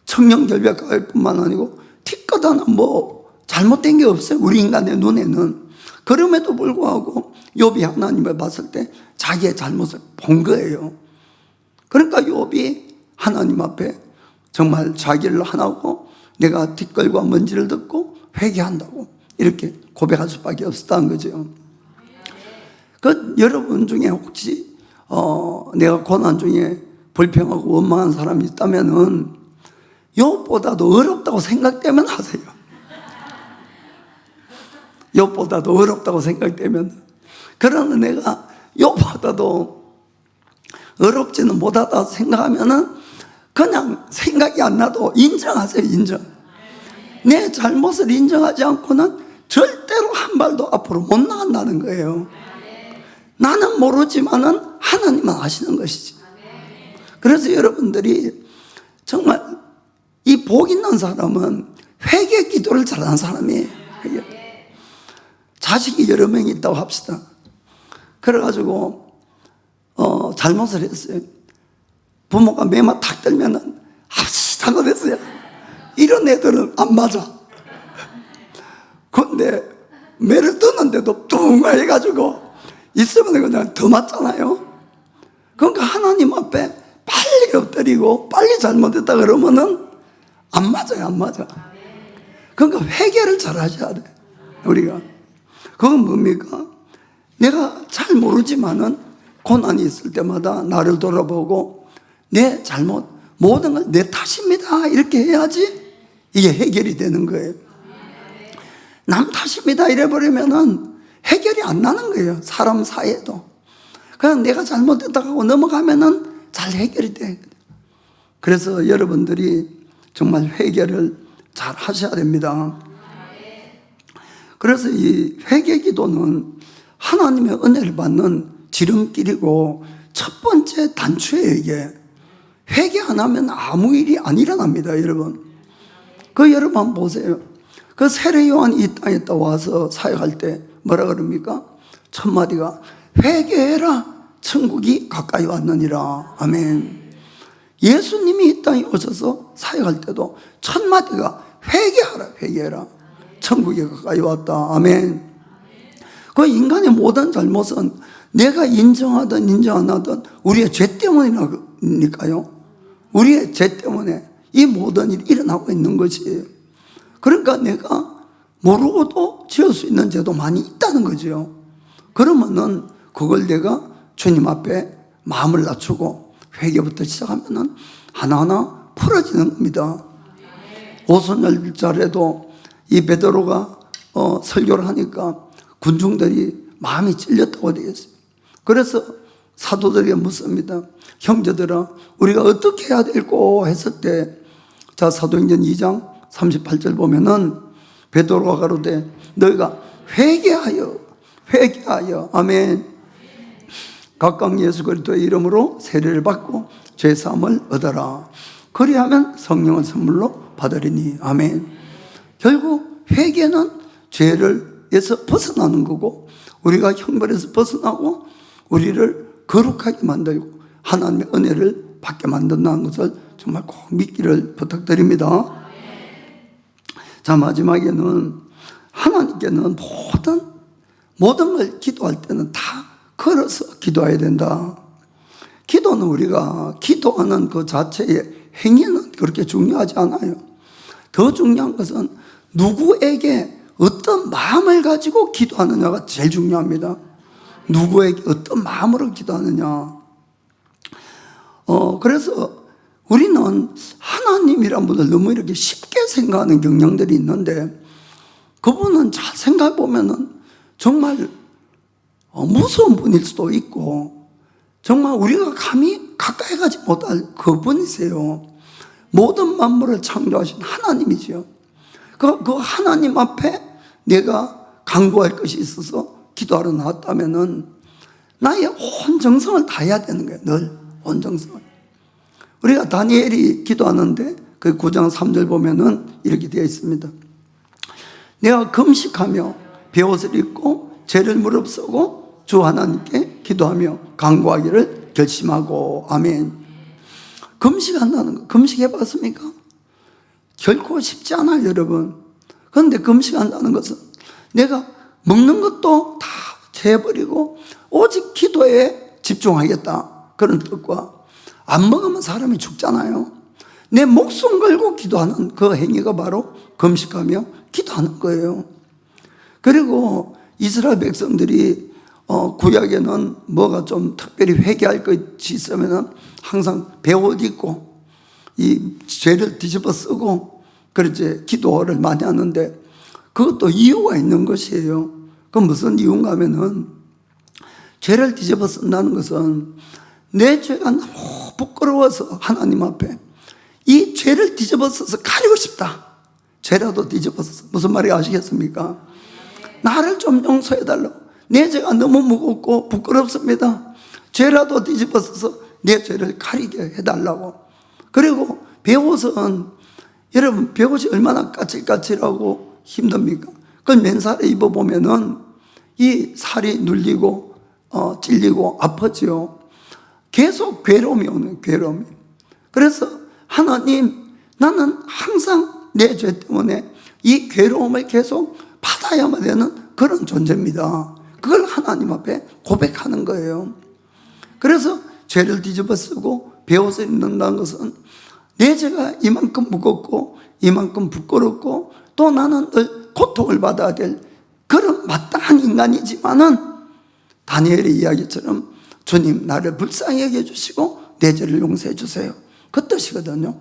청렴결백할 뿐만 아니고 티껏 하나 잘못된 게 없어요, 우리 인간의 눈에는. 그럼에도 불구하고 욥이 하나님을 봤을 때 자기의 잘못을 본 거예요. 그러니까 욥이 하나님 앞에 정말 자기를 하나고 내가 티끌과 먼지를 듣고 회개한다고 이렇게 고백할 수밖에 없었다는 거죠. 여러분 중에 혹시 내가 고난 중에 불평하고 원망한 사람이 있다면은 욥보다도 어렵다고 생각되면 하세요. 욥보다도 어렵다고 생각되면. 그러나 내가 욥보다도 어렵지는 못하다 생각하면은 그냥 생각이 안 나도 인정하세요. 인정. 내 잘못을 인정하지 않고는 절대로 한 발도 앞으로 못 나간다는 거예요. 나는 모르지만은 하나님은 아시는 것이지. 그래서 여러분들이 정말 이 복 있는 사람은 회개 기도를 잘하는 사람이에요. 자식이 여러 명이 있다고 합시다. 그래가지고 잘못을 했어요. 부모가 매만 탁 들면은 잘못했어요. 이런 애들은 안 맞아. 근데 매를 뜨는데도 뚱가 해가지고 있으면 그냥 더 맞잖아요. 그러니까 하나님 앞에 빨리 엎드리고 빨리 잘못했다 그러면은 안 맞아요. 안 맞아. 그러니까 회개를 잘 하셔야 돼, 우리가. 그건 뭡니까? 내가 잘 모르지만은 고난이 있을 때마다 나를 돌아보고 내 잘못, 모든 걸 내 탓입니다, 이렇게 해야지 이게 해결이 되는 거예요. 남 탓입니다 이래버리면은 해결이 안 나는 거예요. 사람 사이에도. 그냥 내가 잘못했다고 하고 넘어가면은 잘 해결이 돼. 그래서 여러분들이 정말 회개를 잘 하셔야 됩니다. 그래서 이 회개 기도는 하나님의 은혜를 받는 지름길이고 첫 번째 단추예요, 이게. 회개 안 하면 아무 일이 안 일어납니다, 여러분. 그 여러분 한번 보세요. 그 세례 요한이 이 땅에 와서 사역할 때 뭐라 그럽니까? 첫 마디가 회개해라, 천국이 가까이 왔느니라. 아멘. 예수님이 이 땅에 오셔서 사역할 때도 첫 마디가 회개하라, 회개해라, 천국이 가까이 왔다. 아멘. 그 인간의 모든 잘못은 내가 인정하든 인정 안 하든 우리의 죄 때문이니까요. 우리의 죄 때문에 이 모든 일이 일어나고 있는 것이에요. 그러니까 내가 모르고도 지을 수 있는 죄도 많이 있다는 거죠. 그러면은 그걸 내가 주님 앞에 마음을 낮추고 회개부터 시작하면은 하나하나 풀어지는 겁니다. 오순절에도 이 베드로가 설교를 하니까 군중들이 마음이 찔렸다고 되어 있어요. 그래서 사도들에게 묻습니다. 형제들아, 우리가 어떻게 해야 될꼬 했을 때, 자, 사도행전 2장 38절 보면은 베드로가 가로되 너희가 회개하여, 아멘. 각각 예수 그리스도의 이름으로 세례를 받고 죄 사함을 얻어라. 그리하면 성령을 선물로 받으리니. 아멘. 결국 회개는 죄를에서 벗어나는 거고, 우리가 형벌에서 벗어나고 우리를 거룩하게 만들고 하나님의 은혜를 받게 만든다는 것을 정말 꼭 믿기를 부탁드립니다. 자, 마지막에는 하나님께는 모든 걸 기도할 때는 다 걸어서 기도해야 된다. 기도는 우리가 기도하는 그 자체의 행위는 그렇게 중요하지 않아요. 더 중요한 것은 누구에게 어떤 마음을 가지고 기도하느냐가 제일 중요합니다. 누구에게 어떤 마음으로 기도하느냐. 그래서 우리는 하나님이란 분을 너무 이렇게 쉽게 생각하는 경향들이 있는데, 그분은 잘 생각해 보면은 정말 무서운 분일 수도 있고, 정말 우리가 감히 가까이 가지 못할 그분이세요. 모든 만물을 창조하신 하나님이죠. 그 하나님 앞에 내가 간구할 것이 있어서 기도하러 나왔다면은 나의 온 정성을 다해야 되는 거예요. 늘 온 정성을. 우리가 다니엘이 기도하는데 그 9장 3절 보면은 이렇게 되어 있습니다. 내가 금식하며 베옷을 입고 죄를 무릅쓰고 주 하나님께 기도하며 간구하기를 결심하고. 아멘. 금식한다는 거, 금식해 봤습니까? 결코 쉽지 않아요, 여러분. 그런데 금식한다는 것은 내가 먹는 것도 다 재버리고 오직 기도에 집중하겠다, 그런 뜻과, 안 먹으면 사람이 죽잖아요. 내 목숨 걸고 기도하는 그 행위가 바로 금식하며 기도하는 거예요. 그리고 이스라엘 백성들이 구약에는 뭐가 좀 특별히 회개할 것이 있으면은 항상 베옷 입고 이 죄를 뒤집어 쓰고 그렇지 기도를 많이 하는데, 그것도 이유가 있는 것이에요. 그 무슨 이유인가 하면은, 죄를 뒤집어 쓴다는 것은 내 죄가 너무 부끄러워서 하나님 앞에 이 죄를 뒤집어 써서 가리고 싶다. 죄라도 뒤집어 써서. 무슨 말인지 아시겠습니까? 나를 좀 용서해달라고. 내 죄가 너무 무겁고 부끄럽습니다. 죄라도 뒤집어 써서 내 죄를 가리게 해달라고. 그리고 베옷은, 여러분 베옷이 얼마나 까칠까칠하고 힘듭니까? 그걸 맨살에 입어보면은 이 살이 눌리고 찔리고 아프지요. 계속 괴로움이 오는, 괴로움이. 그래서 하나님, 나는 항상 내 죄 때문에 이 괴로움을 계속 받아야만 되는 그런 존재입니다. 그걸 하나님 앞에 고백하는 거예요. 그래서 죄를 뒤집어 쓰고 베옷을 입는다는 것은 내 죄가 이만큼 무겁고 이만큼 부끄럽고 또 또 나는 늘 고통을 받아야 될 그런 마땅한 인간이지만은 다니엘의 이야기처럼 주님 나를 불쌍히 여겨주시고 내 죄를 용서해 주세요, 그 뜻이거든요.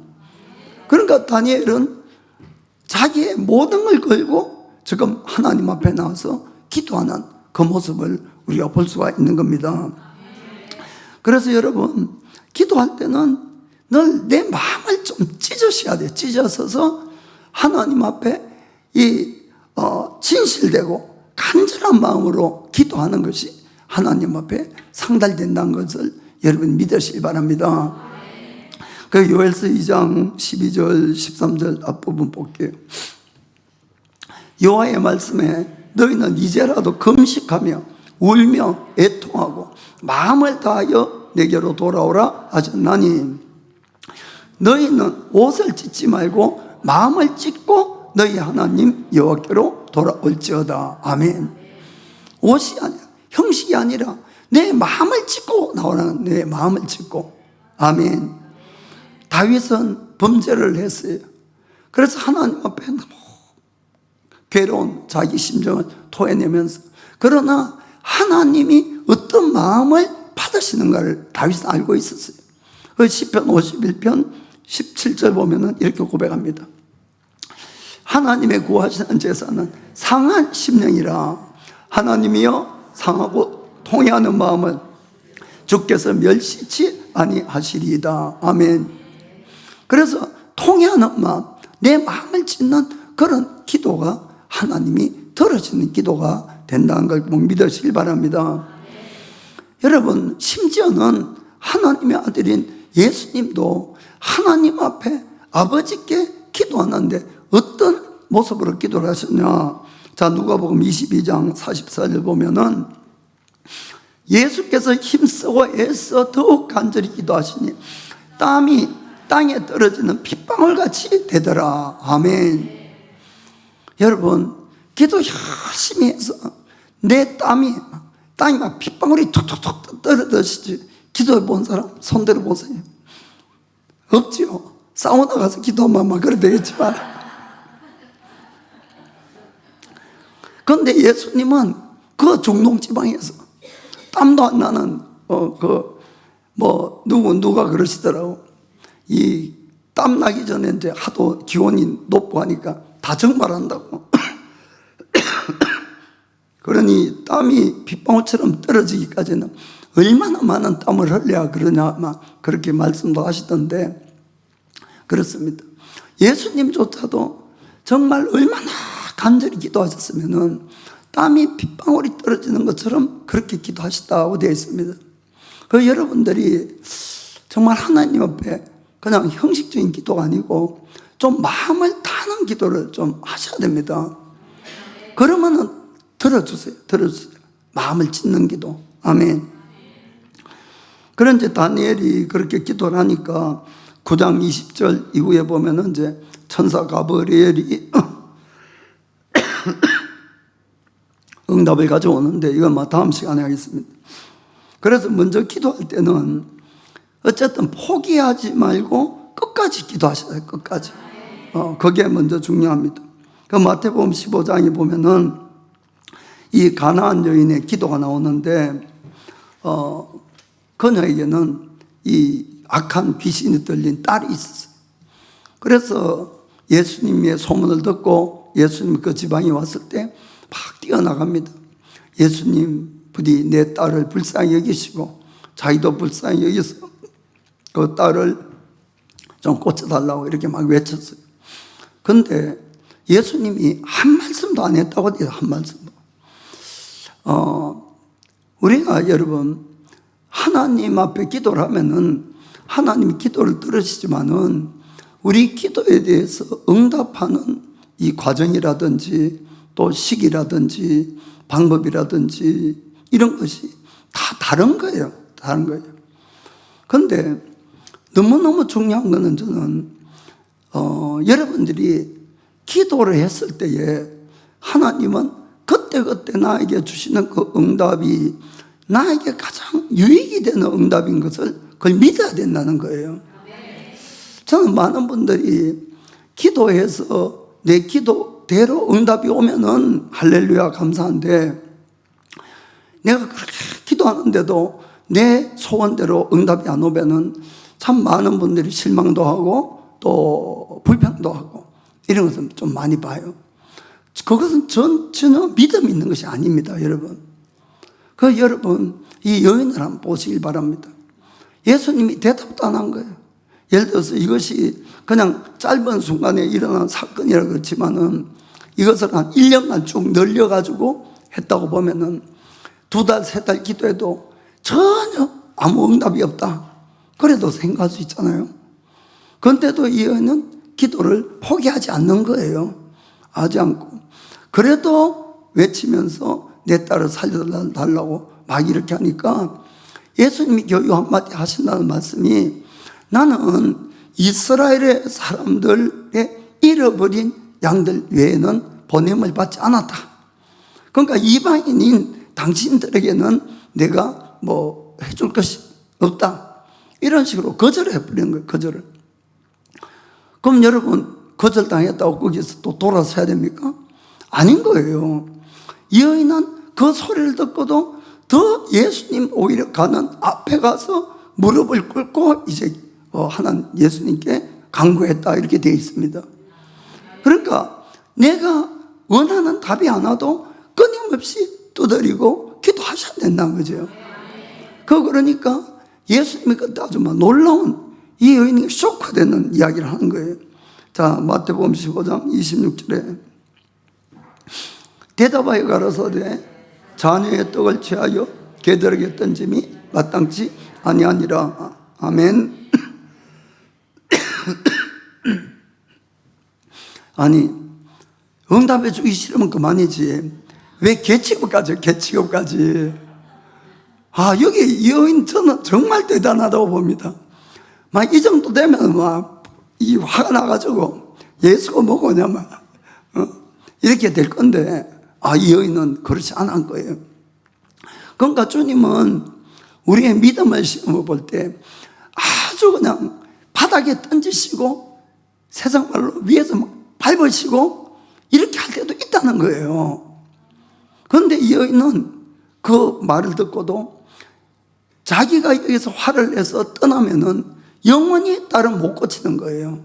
그러니까 다니엘은 자기의 모든 걸 걸고 지금 하나님 앞에 나와서 기도하는 그 모습을 우리가 볼 수가 있는 겁니다. 그래서 여러분, 기도할 때는 늘 내 마음을 좀 찢으셔야 돼요. 찢어서서 하나님 앞에 진실되고 간절한 마음으로 기도하는 것이 하나님 앞에 상달된다는 것을 여러분 믿으시기 바랍니다. 그 요엘서 2장 12절 13절 앞부분 볼게요. 여호와의 말씀에 너희는 이제라도 금식하며 울며 애통하고 마음을 다하여 내게로 돌아오라 하셨나니 너희는 옷을 찢지 말고 마음을 찢고 너희 하나님 여호와께로 돌아올지어다. 아멘. 옷이 아니라, 형식이 아니라 내 마음을 찢고 나오라는, 내 마음을 찢고. 아멘. 다윗은 범죄를 했어요. 그래서 하나님 앞에 너무 괴로운 자기 심정을 토해내면서, 그러나 하나님이 어떤 마음을 받으시는가를 다윗은 알고 있었어요. 그 시편 51편 17절 보면은 이렇게 고백합니다. 하나님의 구하시는 제사는 상한 심령이라. 하나님이여 상하고 통회하는 마음을 주께서 멸시치 아니하시리이다. 아멘. 그래서 통회하는 마음, 내 마음을 찢는 그런 기도가 하나님이 들어주는 기도가 된다는 걸 꼭 믿으시길 바랍니다. 여러분, 심지어는 하나님의 아들인 예수님도 하나님 앞에 아버지께 기도하는데 어떤 모습으로 기도를 하셨냐. 자, 누가복음 22장 44절 보면은 예수께서 힘쓰고 애써 더욱 간절히 기도하시니 땀이 땅에 떨어지는 핏방울같이 되더라. 아멘. 여러분, 기도 열심히 해서 내 땅이 막 핏방울이 툭툭툭 떨어지지 기도해 본 사람 손 들어 보세요. 없지요. 사우나 가서 기도하면 막 그래 되겠지만. 그런데 예수님은 그 중동지방에서 땀도 안 나는 누가 그러시더라고. 이 땀 나기 전에 이제 하도 기온이 높고 하니까 다 적말한다고. 그러니 땀이 빗방울처럼 떨어지기까지는 얼마나 많은 땀을 흘려야 그러냐, 막 그렇게 말씀도 하시던데, 그렇습니다. 예수님조차도 정말 얼마나 간절히 기도하셨으면은 땀이 빗방울이 떨어지는 것처럼 그렇게 기도하셨다고 되어 있습니다. 그 여러분들이 정말 하나님 앞에 그냥 형식적인 기도가 아니고 좀 마음을 다하는 기도를 좀 하셔야 됩니다. 그러면은 들어주세요. 마음을 찢는 기도. 아멘. 그런데 다니엘이 그렇게 기도를 하니까 9장 20절 이후에 보면은 이제 천사 가브리엘이 응답을 가져오는데 이건 다음 시간에 하겠습니다. 그래서 먼저 기도할 때는 어쨌든 포기하지 말고 끝까지 기도하셔야 돼요. 끝까지. 그게 먼저 중요합니다. 그 마태복음 15장에 보면은 이 가나안 여인의 기도가 나오는데 그녀에게는 이 악한 귀신이 들린 딸이 있었어요. 그래서 예수님의 소문을 듣고 예수님 그 지방에 왔을 때 막 뛰어나갑니다. 예수님 부디 내 딸을 불쌍히 여기시고 자기도 불쌍히 여기서 그 딸을 좀 고쳐달라고 이렇게 막 외쳤어요. 그런데 예수님이 한 말씀도 안 했다고 해요. 한 말씀도. 우리가 여러분 하나님 앞에 기도를 하면은 하나님이 기도를 들으시지만은 우리 기도에 대해서 응답하는 이 과정이라든지 또 시기라든지 방법이라든지 이런 것이 다 다른 거예요. 다른 거예요. 그런데 너무너무 중요한 거는 저는 여러분들이 기도를 했을 때에 하나님은 그때그때 나에게 주시는 그 응답이 나에게 가장 유익이 되는 응답인 것을 그걸 믿어야 된다는 거예요. 저는 많은 분들이 기도해서 내 기도 계획대로 응답이 오면은 할렐루야 감사한데, 내가 그렇게 기도하는데도 내 소원대로 응답이 안 오면은 참 많은 분들이 실망도 하고 또 불평도 하고 이런 것은 좀 많이 봐요. 그것은 전혀 믿음이 있는 것이 아닙니다, 여러분. 여러분, 이 여인을 한번 보시길 바랍니다. 예수님이 대답도 안 한 거예요. 예를 들어서 이것이 그냥 짧은 순간에 일어난 사건이라 그렇지만은 이것을 한 1년간 쭉 늘려가지고 했다고 보면은 2달, 3달 기도해도 전혀 아무 응답이 없다. 그래도 생각할 수 있잖아요. 그런데도 이 여인은 기도를 포기하지 않는 거예요. 하지 않고. 그래도 외치면서 내 딸을 살려달라고 막 이렇게 하니까 예수님이 겨우 한마디 하신다는 말씀이, 나는 이스라엘의 사람들의 잃어버린 양들 외에는 보냄을 받지 않았다. 그러니까 이방인인 당신들에게는 내가 뭐 해줄 것이 없다. 이런 식으로 거절을 해버리는 거예요. 거절을. 그럼 여러분, 거절당했다고 거기서 또 돌아서야 됩니까? 아닌 거예요. 이 여인은 그 소리를 듣고도 더 예수님 오히려 가는 앞에 가서 무릎을 꿇고 이제 하나님 예수님께 간구했다, 이렇게 되어 있습니다. 그러니까 내가 원하는 답이 안 와도 끊임없이 두드리고 기도하셔야 된다는 거죠. 그러니까 예수님이 그때 아주 놀라운, 이 여인이 쇼크되는 이야기를 하는 거예요. 자, 마태복음 15장 26절에 대답하여 가라사대 자녀의 떡을 취하여 개들에게 던짐이 마땅치 아니하니라. 아멘. 아니, 응답해 주기 싫으면 그만이지 왜 개취급까지, 개취급까지. 여기 이 여인 저는 정말 대단하다고 봅니다. 막 이 정도 되면 막 이 화가 나가지고 예수가 뭐고냐 막 이렇게 될 건데, 이 여인은 그렇지 않은 거예요. 그러니까 주님은 우리의 믿음을 시험해 볼 때 아주 그냥 바닥에 던지시고 세상 말로 위에서 막 밟으시고 이렇게 할 때도 있다는 거예요. 그런데 이 여인은 그 말을 듣고도 자기가 여기서 화를 내서 떠나면은 영원히 딸은 못 고치는 거예요.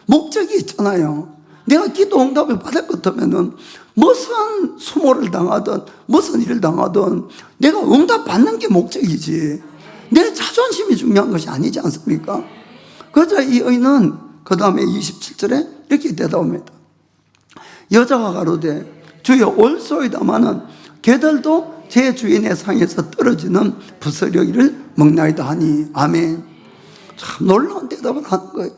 목적이 있잖아요. 내가 기도 응답을 받을 것 같으면은 무슨 수모를 당하든 무슨 일을 당하든 내가 응답 받는 게 목적이지, 내 자존심이 중요한 것이 아니지 않습니까? 그래서 이 여인은 그 다음에 27절에 이렇게 대답합니다. 여자가 가로되 주여 올소이다마는 개들도 제 주인의 상에서 떨어지는 부스러기를 먹나이다 하니. 아멘. 참 놀라운 대답을 하는 거예요.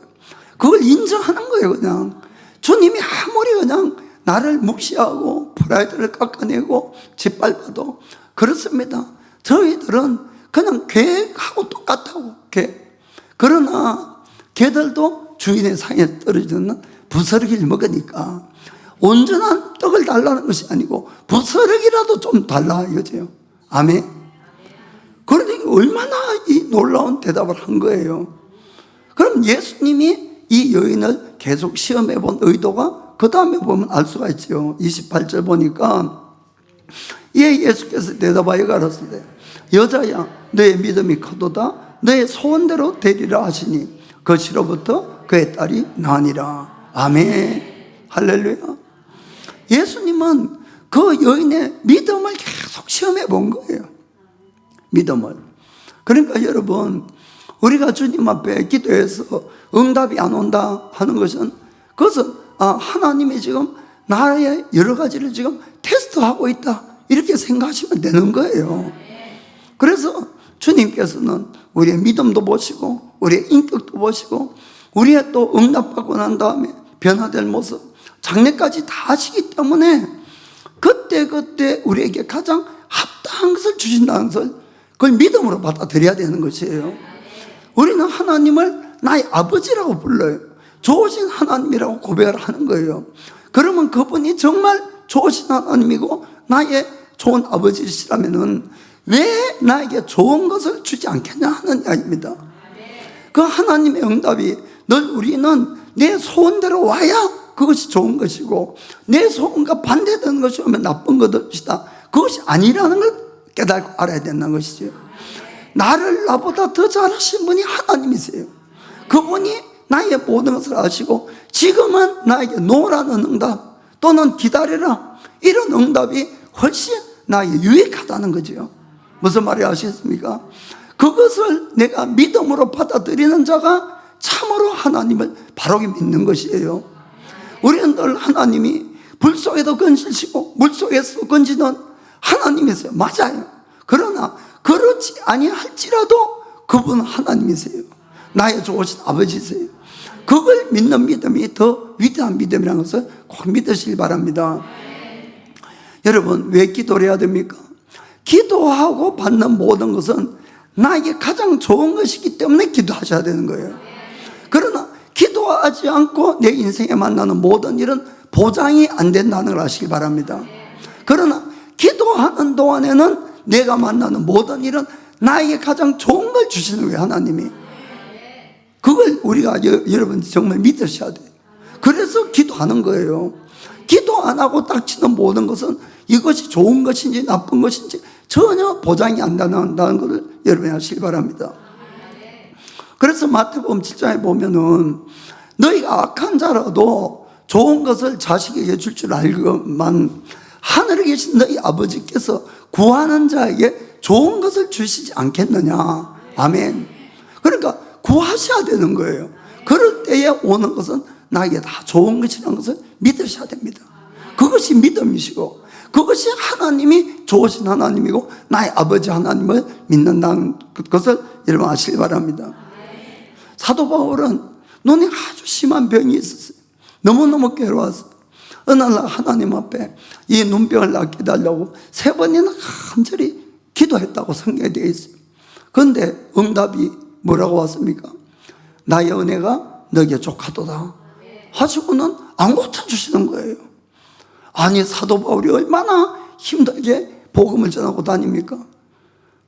그걸 인정하는 거예요. 그냥 주님이 아무리 그냥 나를 무시하고 프라이드를 깎아내고 짓밟아도 그렇습니다. 저희들은 그냥 개하고 똑같다고, 개. 그러나 개들도 주인의 상에 떨어지는 부스러기를 먹으니까 온전한 떡을 달라는 것이 아니고 부스러기라도 좀 달라 이거죠. 아멘. 그러니까 얼마나 이 놀라운 대답을 한 거예요. 그럼 예수님이 이 여인을 계속 시험해 본 의도가 그 다음에 보면 알 수가 있죠. 28절 보니까 예수께서 대답하여 가라사대 여자야 너의 믿음이 크도다 너의 소원대로 되리라 하시니 그 시로부터 그의 딸이 나으니라. 아멘. 할렐루야. 예수님은 그 여인의 믿음을 계속 시험해 본 거예요. 믿음을. 그러니까 여러분, 우리가 주님 앞에 기도해서 응답이 안 온다 하는 것은 그것은 하나님이 지금 나의 여러 가지를 지금 테스트하고 있다 이렇게 생각하시면 되는 거예요. 그래서 주님께서는 우리의 믿음도 보시고 우리의 인격도 보시고 우리의 또 응답받고 난 다음에 변화될 모습 장래까지 다 하시기 때문에 그때 우리에게 가장 합당한 것을 주신다는 것을 그걸 믿음으로 받아들여야 되는 것이에요. 우리는 하나님을 나의 아버지라고 불러요. 좋으신 하나님이라고 고백을 하는 거예요. 그러면 그분이 정말 좋으신 하나님이고 나의 좋은 아버지시라면은 왜 나에게 좋은 것을 주지 않겠냐 하는 이야기입니다. 그 하나님의 응답이 늘 우리는 내 소원대로 와야 그것이 좋은 것이고 내 소원과 반대되는 것이 오면 나쁜 것이다, 그것이 아니라는 걸 깨닫고 알아야 된다는 것이죠. 나를 나보다 더 잘하신 분이 하나님이세요. 그분이 나의 모든 것을 아시고 지금은 나에게 노라는 응답 또는 기다려라, 이런 응답이 훨씬 나에게 유익하다는 거죠. 무슨 말이 아시겠습니까? 그것을 내가 믿음으로 받아들이는 자가 참으로 하나님을 바르게 믿는 것이에요. 우리는 늘 하나님이 불 속에도 건지시고 물 속에서도 건지는 하나님이세요. 맞아요. 그러나 그렇지 아니할지라도 그분은 하나님이세요. 나의 좋으신 아버지세요. 그걸 믿는 믿음이 더 위대한 믿음이라는 것을 꼭 믿으시기 바랍니다. 여러분, 왜 기도를 해야 됩니까? 기도하고 받는 모든 것은 나에게 가장 좋은 것이기 때문에 기도하셔야 되는 거예요. 그러나 기도하지 않고 내 인생에 만나는 모든 일은 보장이 안 된다는 걸 아시기 바랍니다. 그러나 기도하는 동안에는 내가 만나는 모든 일은 나에게 가장 좋은 걸 주시는 거예요, 하나님이. 그걸 우리가 여러분 정말 믿으셔야 돼요. 그래서 기도하는 거예요. 기도 안 하고 닥치는 모든 것은 이것이 좋은 것인지 나쁜 것인지 전혀 보장이 안 된다는 것을 여러분이 아시기 바랍니다. 그래서 마태복음 7장에 보면은 너희가 악한 자라도 좋은 것을 자식에게 줄 줄 알고만 하늘에 계신 너희 아버지께서 구하는 자에게 좋은 것을 주시지 않겠느냐. 아멘. 그러니까 구하셔야 되는 거예요. 그럴 때에 오는 것은 나에게 다 좋은 것이라는 것을 믿으셔야 됩니다. 그것이 믿음이시고 그것이 하나님이 좋으신 하나님이고 나의 아버지 하나님을 믿는다는 것을 여러분 아시기 바랍니다. 사도 바울은 눈이 아주 심한 병이 있었어요. 너무너무 괴로웠어요. 어느 날 하나님 앞에 이 눈병을 낫게 해달라고 3번이나 간절히 기도했다고 성경에 되어 있어요. 그런데 응답이 뭐라고 왔습니까? 나의 은혜가 너에게 족하도다 하시고는 안 고쳐주시는 거예요. 아니, 사도 바울이 얼마나 힘들게 복음을 전하고 다닙니까?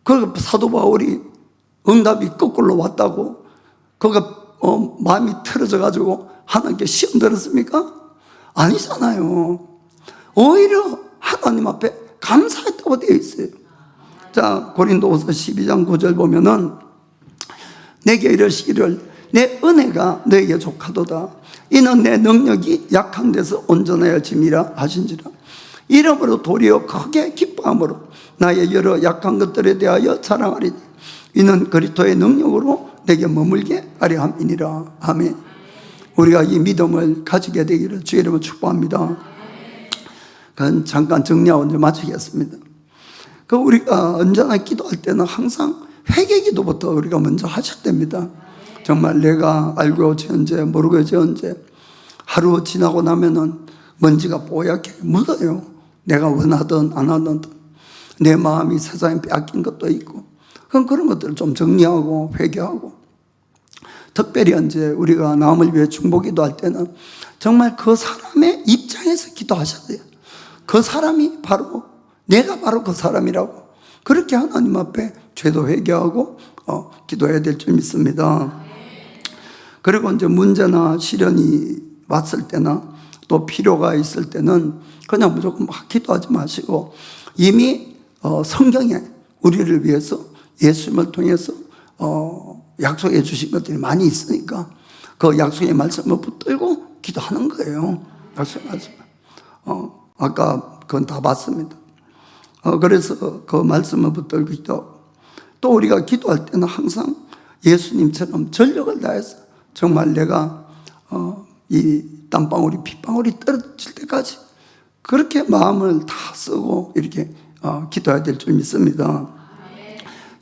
그 사도 바울이 응답이 거꾸로 왔다고 그가 마음이 틀어져 가지고 하나님께 시험 들었습니까? 아니잖아요. 오히려 하나님 앞에 감사했다고 되어 있어요. 자, 고린도후서 12장 9절 보면은 내게 이르시기를 내 은혜가 너에게 족하도다. 이는 내 능력이 약한 데서 온전하여 짐이라 하신지라. 이러므로 도리어 크게 기뻐함으로 나의 여러 약한 것들에 대하여 자랑하리니 이는 그리스도의 능력으로 내게 머물게 하려 함이니라. 아멘. 우리가 이 믿음을 가지게 되기를 주의 이름으로 축복합니다. 그건 잠깐 정리하고 이제 마치겠습니다. 그 우리가 언제나 기도할 때는 항상 회개 기도부터 우리가 먼저 하셔야 됩니다. 정말 내가 알고 지은지 모르고 지은지 하루 지나고 나면은 먼지가 뽀얗게 묻어요. 내가 원하든 안 하든 내 마음이 세상에 빼앗긴 것도 있고 그런 것들을 좀 정리하고 회개하고 특별히 이제 우리가 남을 위해 중보기도 할 때는 정말 그 사람의 입장에서 기도하셔야 돼요. 그 사람이 바로 내가 바로 그 사람이라고 그렇게 하나님 앞에 죄도 회개하고 기도해야 될 줄 믿습니다. 그리고 이제 문제나 시련이 왔을 때나 또 필요가 있을 때는 그냥 무조건 막 기도하지 마시고 이미 성경에 우리를 위해서 예수님을 통해서 약속해 주신 것들이 많이 있으니까 그 약속의 말씀을 붙들고 기도하는 거예요. 약속의 말씀. 아까 그건 다 봤습니다. 그래서 그 말씀을 붙들고 기도하고 또 우리가 기도할 때는 항상 예수님처럼 전력을 다해서 정말 내가 이 땀방울이 핏방울이 떨어질 때까지 그렇게 마음을 다 쓰고 이렇게 기도해야 될 줄 믿습니다.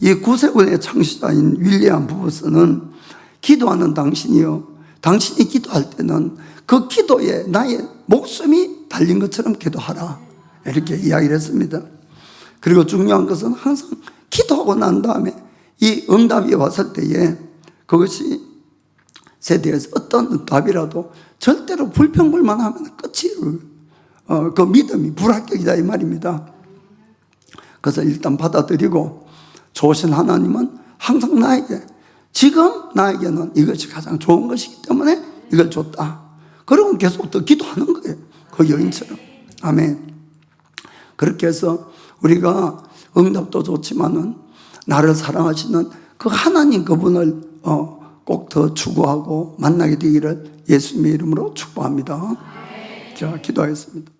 이 구세군의 창시자인 윌리엄 부부스는 기도하는 당신이요, 당신이 기도할 때는 그 기도에 나의 목숨이 달린 것처럼 기도하라 이렇게 이야기를 했습니다. 그리고 중요한 것은 항상 기도하고 난 다음에 이 응답이 왔을 때에 그것이 세대에서 어떤 응답이라도 절대로 불평불만하면 끝이에요. 그 믿음이 불합격이다 이 말입니다. 그래서 일단 받아들이고 좋으신 하나님은 항상 나에게 지금 나에게는 이것이 가장 좋은 것이기 때문에 이걸 줬다. 그러면 계속 더 기도하는 거예요. 그 여인처럼. 아멘. 그렇게 해서 우리가 응답도 좋지만은 나를 사랑하시는 그 하나님 그분을 꼭 더 추구하고 만나게 되기를 예수님의 이름으로 축복합니다. 자, 기도하겠습니다.